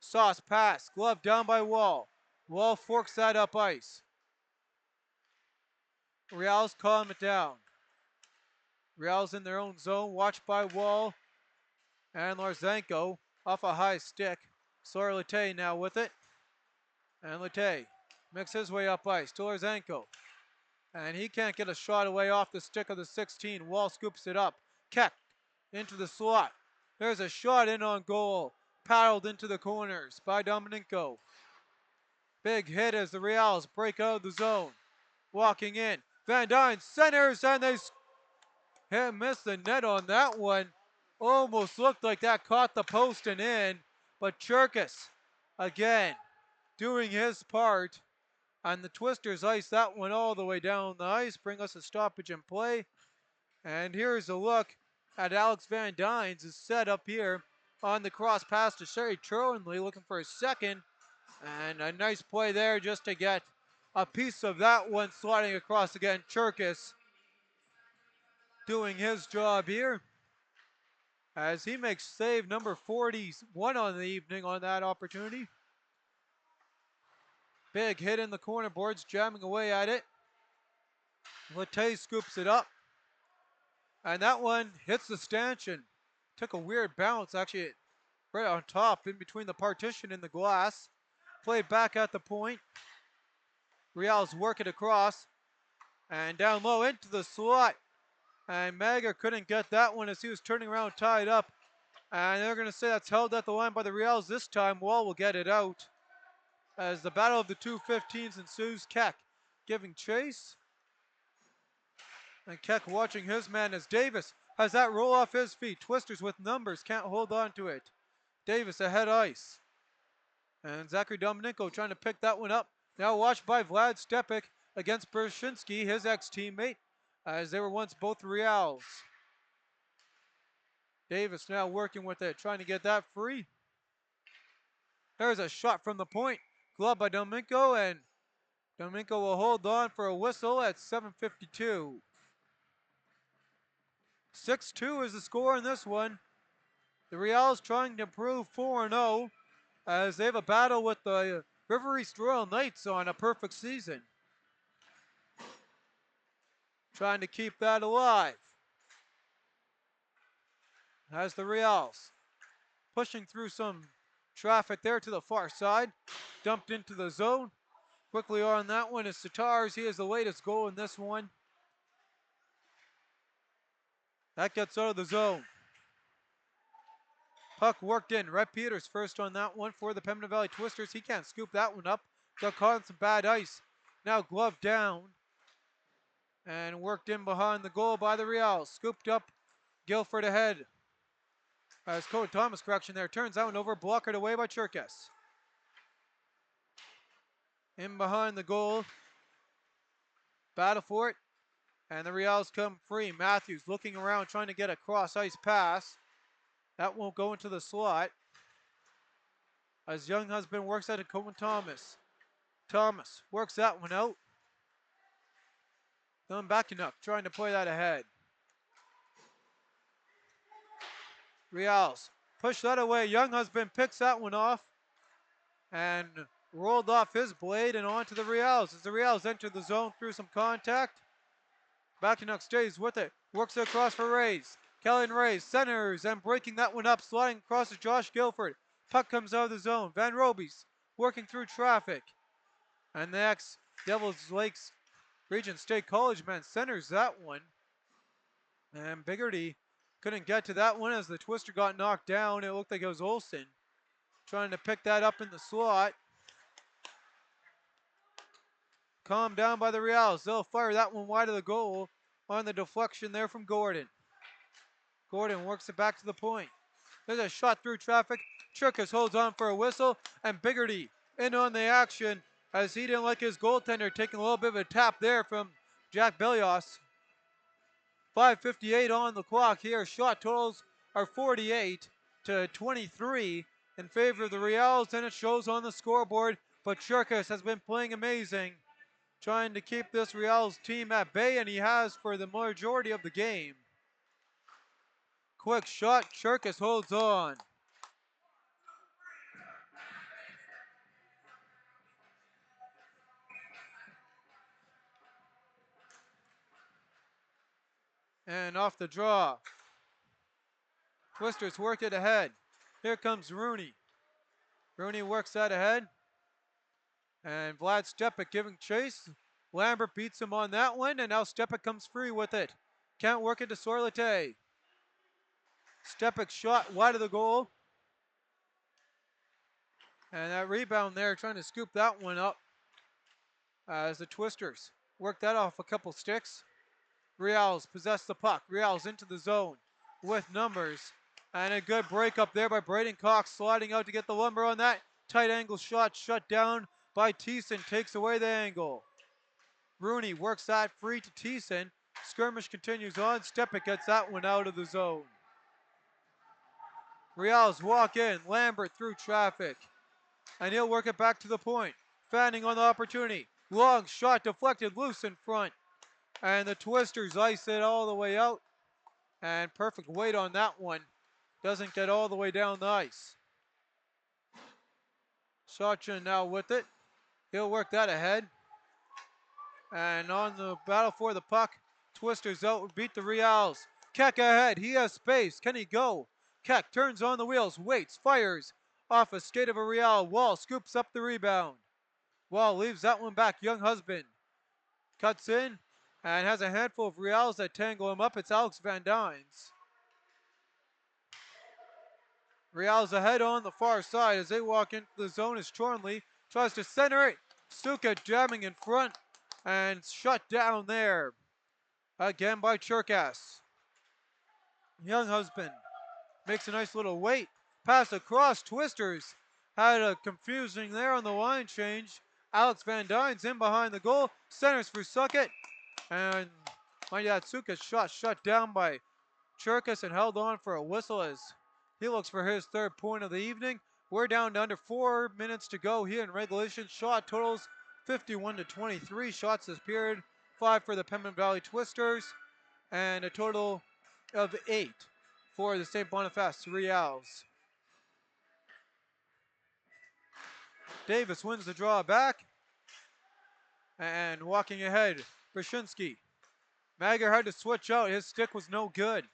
Sauce pass. Glove down by Wall. Wall forks that up ice. Riels calm it down. Riels in their own zone. Watched by Wall and Larzenko off a high stick. Sawyer Latte now with it. And Latte makes his way up ice to Larzenko. And he can't get a shot away off the stick of the 16. Wall scoops it up. Keck into the slot. There's a shot in on goal. Paddled into the corners by Dominenko. Big hit as the Riels break out of the zone. Walking in. Van Dyne centers and they missed the net on that one. Almost looked like that caught the post and in. But Cherkis again doing his part. And the Twisters ice that one all the way down the ice, bring us a stoppage in play. And here's a look at Alex Van Dyne's set up here on the cross pass to Sherry Trowenley, looking for a second. And a nice play there just to get a piece of that one, sliding across again. Cherkis doing his job here as he makes save number 41 on the evening on that opportunity. Big hit in the corner boards, jamming away at it. Latte scoops it up. And that one hits the stanchion. Took a weird bounce, actually, right on top, in between the partition and the glass. Played back at the point. Riels work it across. And down low into the slot. And Maga couldn't get that one as he was turning around tied up. And they're going to say that's held at the line by the Riels this time. Wall will get it out. As the battle of the two 15s ensues, Keck giving chase. And Keck watching his man as Davis has that roll off his feet. Twisters with numbers can't hold on to it. Davis ahead ice. And Zachary Dominenko trying to pick that one up. Now watched by Vlad Stepik against Bershinsky, his ex-teammate, as they were once both Riels. Davis now working with it, trying to get that free. There's a shot from the point. Glove by Dominenko, and Dominenko will hold on for a whistle at 7:52. 6-2 is the score in this one. The Riels trying to improve 4-0 as they have a battle with the River East Royal Knights on a perfect season. Trying to keep that alive. As the Riels pushing through some traffic there to the far side. Dumped into the zone. Quickly on that one is Satars. He has the latest goal in this one. That gets out of the zone. Puck worked in. Rhett Peters first on that one for the Pembina Valley Twisters. He can't scoop that one up. Got caught in some bad ice. Now glove down. And worked in behind the goal by the Riels. Scooped up. Guilford ahead. As Cody Thomas correction there. Turns that one over. Blockered away by Cherkis. In behind the goal. Battle for it. And the Riels come free. Matthews looking around trying to get a cross ice pass. That won't go into the slot. As Young Husband works out to Coleman Thomas. Thomas works that one out. Going back enough, trying to play that ahead. Riels push that away. Young Husband picks that one off. And rolled off his blade and onto the Riels. As the Riels enter the zone through some contact. Backenock stays with it. Works it across for Rays. Kellen Rays centers and breaking that one up. Sliding across to Josh Guilford. Puck comes out of the zone. Van Robies working through traffic. And the ex-Devils Lakes Region State College man centers that one. And Biggerty couldn't get to that one as the Twister got knocked down. It looked like it was Olsen trying to pick that up in the slot. Calmed down by the Riels. They'll fire that one wide of the goal on the deflection there from Gordon. Gordon works it back to the point. There's a shot through traffic. Churkus holds on for a whistle, and Biggerty in on the action as he didn't like his goaltender taking a little bit of a tap there from Jack Bellios. 5:58 on the clock here. Shot totals are 48 to 23 in favor of the Riels, and it shows on the scoreboard. But Churkus has been playing amazing, trying to keep this Riels team at bay, and he has for the majority of the game. Quick shot, Churkus holds on. And off the draw. Twisters work it ahead. Here comes Rooney. Rooney works that ahead. And Vlad Stepak giving chase. Lambert beats him on that one, and now Stepak comes free with it. Can't work it to Sorlete. Stepak shot wide of the goal. And that rebound there, trying to scoop that one up as the Twisters work that off a couple sticks. Riels possess the puck. Riels into the zone with numbers. And a good break up there by Braden Cox, sliding out to get the lumber on that. Tight angle shot shut down by Thiessen, takes away the angle. Rooney works that free to Thiessen. Skirmish continues on. Stepak gets that one out of the zone. Riels walk in. Lambert through traffic. And he'll work it back to the point. Fanning on the opportunity. Long shot deflected loose in front. And the Twisters ice it all the way out. And perfect weight on that one. Doesn't get all the way down the ice. Sachin now with it. He'll work that ahead. And on the battle for the puck, Twisters out, beat the Riels. Keck ahead, he has space, can he go? Keck turns on the wheels, waits, fires. Off a skate of a Riel, Wall scoops up the rebound. Wall leaves that one back, Young Husband. Cuts in, and has a handful of Riels that tangle him up. It's Alex Van Dynes. Riels ahead on the far side as they walk into the zone as Chornley tries to center it. Stuka jamming in front and shut down there. Again by Churkas. Young Husband makes a nice little wait. Pass across. Twisters had a confusing there on the line change. Alex Van Dynes in behind the goal. Centers for Suckett. And Mayatsuka's shot shut down by Churkas and held on for a whistle as he looks for his third point of the evening. We're down to under 4 minutes to go here in regulation. Shot totals 51 to 23 shots this period. 5 for the Pembina Valley Twisters and a total of 8 for the St. Boniface Riels. Davis wins the draw back. And walking ahead, Brzezinski. Magyar had to switch out. His stick was no good.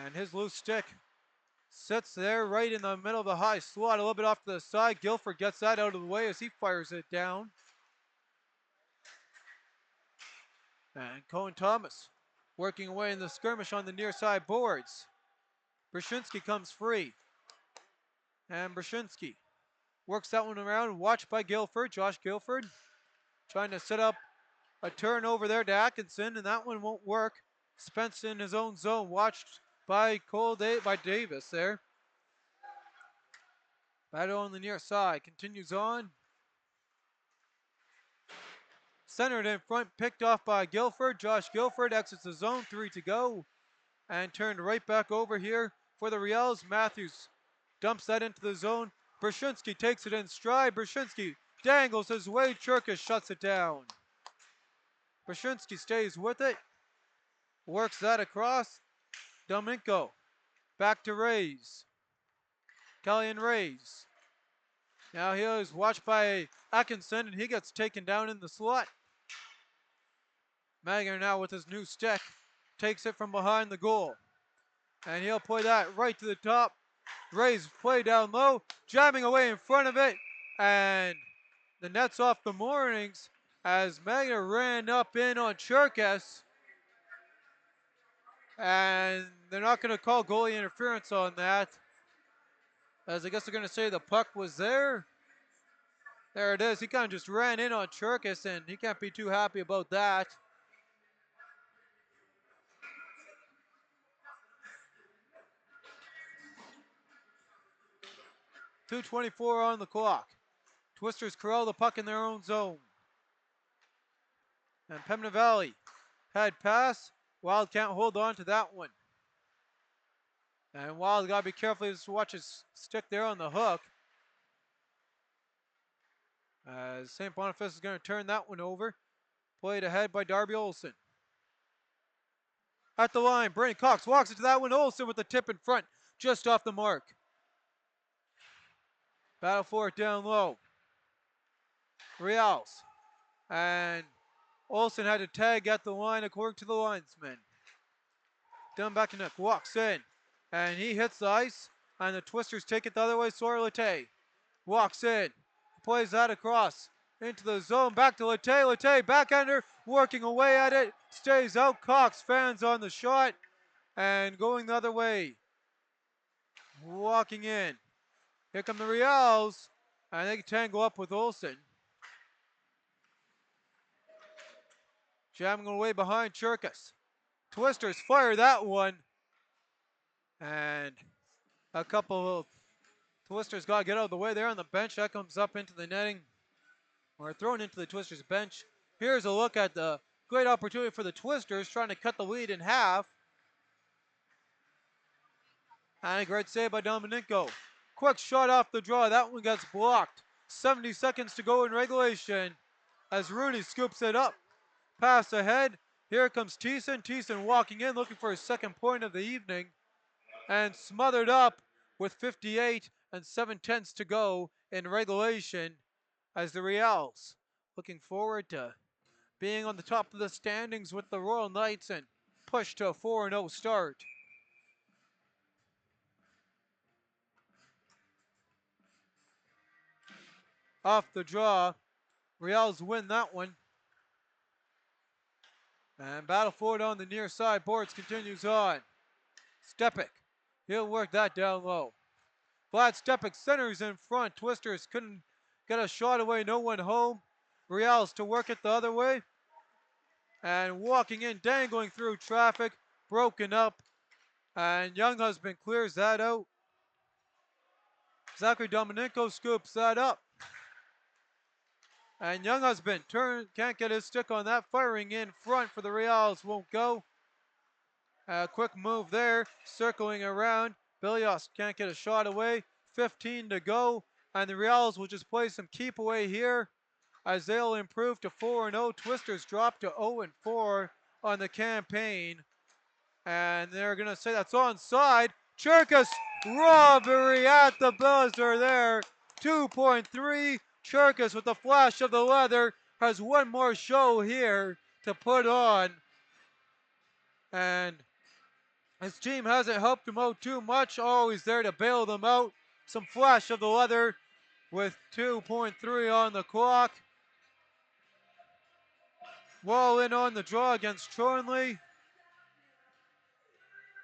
And his loose stick sits there right in the middle of the high slot, a little bit off to the side. Guilford gets that out of the way as he fires it down. And Cohen Thomas working away in the skirmish on the near side boards. Brzezinski comes free. And Brzezinski works that one around, watched by Guilford, Josh Guilford. Trying to set up a turnover there to Atkinson, and that one won't work. Spence in his own zone, watched by by Davis there. Battle on the near side, continues on. Centered in front, picked off by Guilford. Josh Guilford exits the zone, 3 to go. And turned right back over here for the Riels. Matthews dumps that into the zone. Brzezinski takes it in stride. Brzezinski dangles his way. Churkas shuts it down. Brzezinski stays with it. Works that across. Dominko back to Rays. Kellyan Rays. Now he is watched by Atkinson and he gets taken down in the slot. Magyar now with his new stick takes it from behind the goal. And he'll play that right to the top. Rays play down low, jamming away in front of it. And the net's off the moorings as Magyar ran up in on Churkas. And they're not going to call goalie interference on that, as I guess they're going to say the puck was there. There it is. He kind of just ran in on Churkas, and he can't be too happy about that. 2:24 on the clock. Twisters corral the puck in their own zone. And Pembina Valley had pass. Wild can't hold on to that one. And Wild got to be careful to watch his stick there on the hook. As St. Boniface is going to turn that one over. Played ahead by Darby Olsen. At the line, Brandon Cox walks into that one. Olsen with the tip in front, just off the mark. Battle for it down low. Riels. And Olsen had to tag at the line according to the linesman. Down back to Nick, walks in. And he hits the ice. And the Twisters take it the other way. Sawyer Latte walks in. Plays that across into the zone. Back to Latte. Latte backhander. Working away at it. Stays out. Cox fans on the shot. And going the other way. Walking in. Here come the Riels. And they can tangle up with Olsen. Jamming away behind Cherkas. Twisters fire that one. And a couple of Twisters got to get out of the way there on the bench. That comes up into the netting. Or thrown into the Twisters bench. Here's a look at the great opportunity for the Twisters trying to cut the lead in half. And a great save by Dominenko. Quick shot off the draw. That one gets blocked. 70 seconds to go in regulation as Rooney scoops it up. Pass ahead. Here comes Thiessen. Thiessen walking in, looking for his second point of the evening. And smothered up with 58 and 7/10 to go in regulation as the Riels looking forward to being on the top of the standings with the Royal Knights and push to a 4-0 start. Off the draw, Riels win that one. And battle forward on the near side boards continues on. Stepik, he'll work that down low. Vlad Stepik centers in front. Twisters couldn't get a shot away, no one home. Riels to work it the other way. And walking in, dangling through traffic, broken up. And Younghusband clears that out. Zachary Dominenko scoops that up. And Younghusband can't get his stick on that. Firing in front for the Riels won't go. A quick move there, circling around. Bilios can't get a shot away. 15 to go. And the Riels will just play some keep away here as they'll improve to 4-0. Twisters drop to 0-4 on the campaign. And they're going to say that's onside. Cherkas robbery at the buzzer there. 2.3. Cherkas with the flash of the leather has one more show here to put on. And his team hasn't helped him out too much. Always there to bail them out. Some flash of the leather with 2.3 on the clock. Wall in on the draw against Thornley.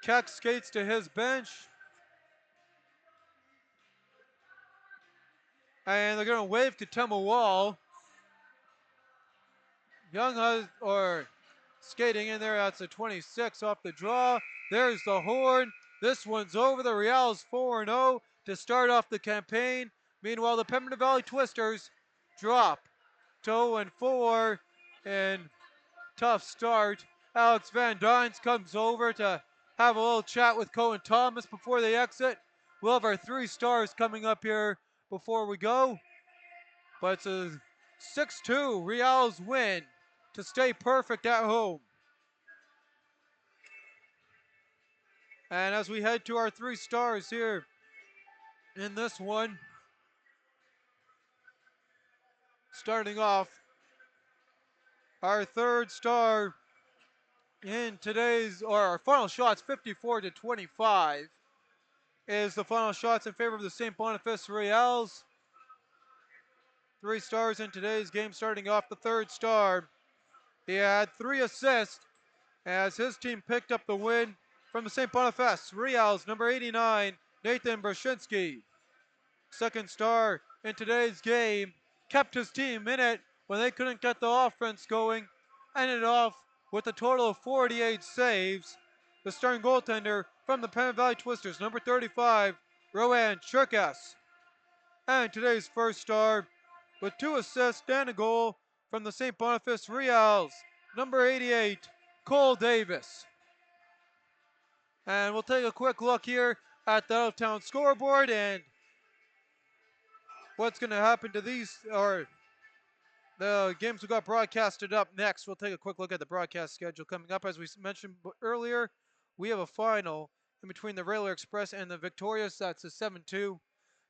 Keck skates to his bench. And they're going to wave to Tema Wall. Skating in there, that's a 26 off the draw. There's the horn. This one's over. The Riels 4-0 to start off the campaign. Meanwhile, the Pembina Valley Twisters drop to 0-4 and tough start. Alex Van Dines comes over to have a little chat with Cohen Thomas before they exit. We'll have our 3 stars coming up here before we go. But it's a 6-2 Riels win to stay perfect at home. And as we head to our 3 stars here in this one, starting off, our 3rd star in today's, or our final shots, 54-25, is the final shots in favor of the St. Boniface Riels. 3 stars in today's game, starting off the 3rd star. He had 3 assists as his team picked up the win from the St. Boniface Riels, number 89, Nathan Brzezinski. 2nd star in today's game, kept his team in it when they couldn't get the offense going. Ended off with a total of 48 saves. The starting goaltender from the Pembina Valley Twisters, number 35, Rowan Cherkas. And today's first star with 2 assists and a goal from the St. Boniface Riels, number 88, Cole Davis. And we'll take a quick look here at the out-of-town scoreboard and what's going to happen to these, or the games we got broadcasted up next. We'll take a quick look at the broadcast schedule coming up. As we mentioned earlier, we have a final in between the Railer Express and the Victorious. That's a 7-2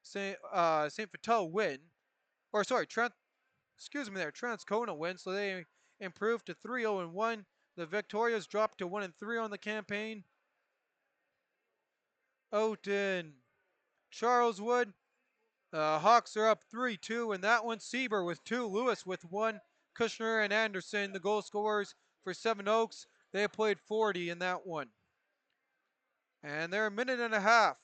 St. Vital win. Or sorry, Transcona win. So they improved to 3-0-1. The Victorias dropped to 1-3 on the campaign. Out in Charleswood, the Hawks are up 3-2 in that one. Sieber with 2, Lewis with 1, Kushner and Anderson, the goal scorers for Seven Oaks. They played 40 in that one. And they're a minute and a half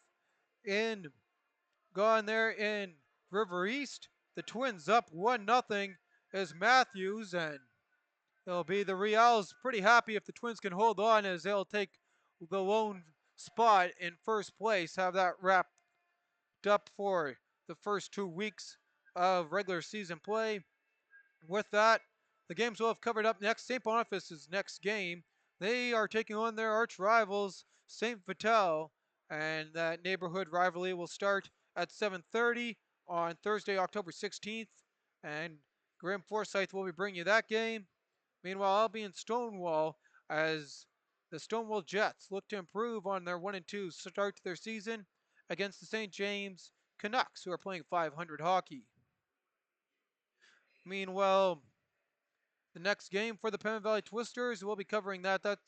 gone there in River East. The Twins up 1-0 as Matthews, and it'll be the Riels pretty happy if the Twins can hold on, as they'll take the lone spot in first place, have that wrapped up for the first 2 weeks of regular season play. With that, the games we'll have covered up next. St. Boniface's next game, they are taking on their arch rivals, St. Vital, and that neighborhood rivalry will start at 7:30 on Thursday, October 16th, and Graham Forsyth will be bringing you that game. Meanwhile, I'll be in Stonewall as the Stonewall Jets look to improve on their 1-2 start to their season against the St. James Canucks, who are playing 500 hockey. Meanwhile, the next game for the Pemmon Valley Twisters, we'll be covering that. That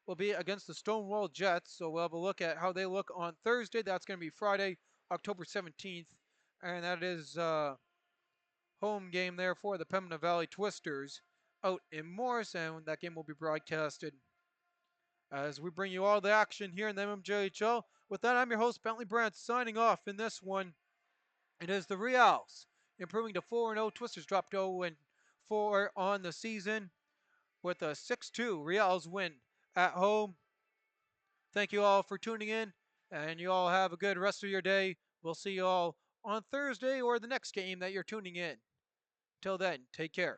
will be against the Stonewall Jets. So we'll have a look at how they look on Thursday. That's going to be Friday, October 17th. And that is home game there for the Pembina Valley Twisters out in Morris. And that game will be broadcasted as we bring you all the action here in the MMJHL. With that, I'm your host, Bentley Brandt, signing off in this one. It is the Riels improving to 4-0. Twisters dropped 0-4 on the season with a 6-2 Riels win at home. Thank you all for tuning in, and you all have a good rest of your day. We'll see you all on Thursday or the next game that you're tuning in. Till then, take care.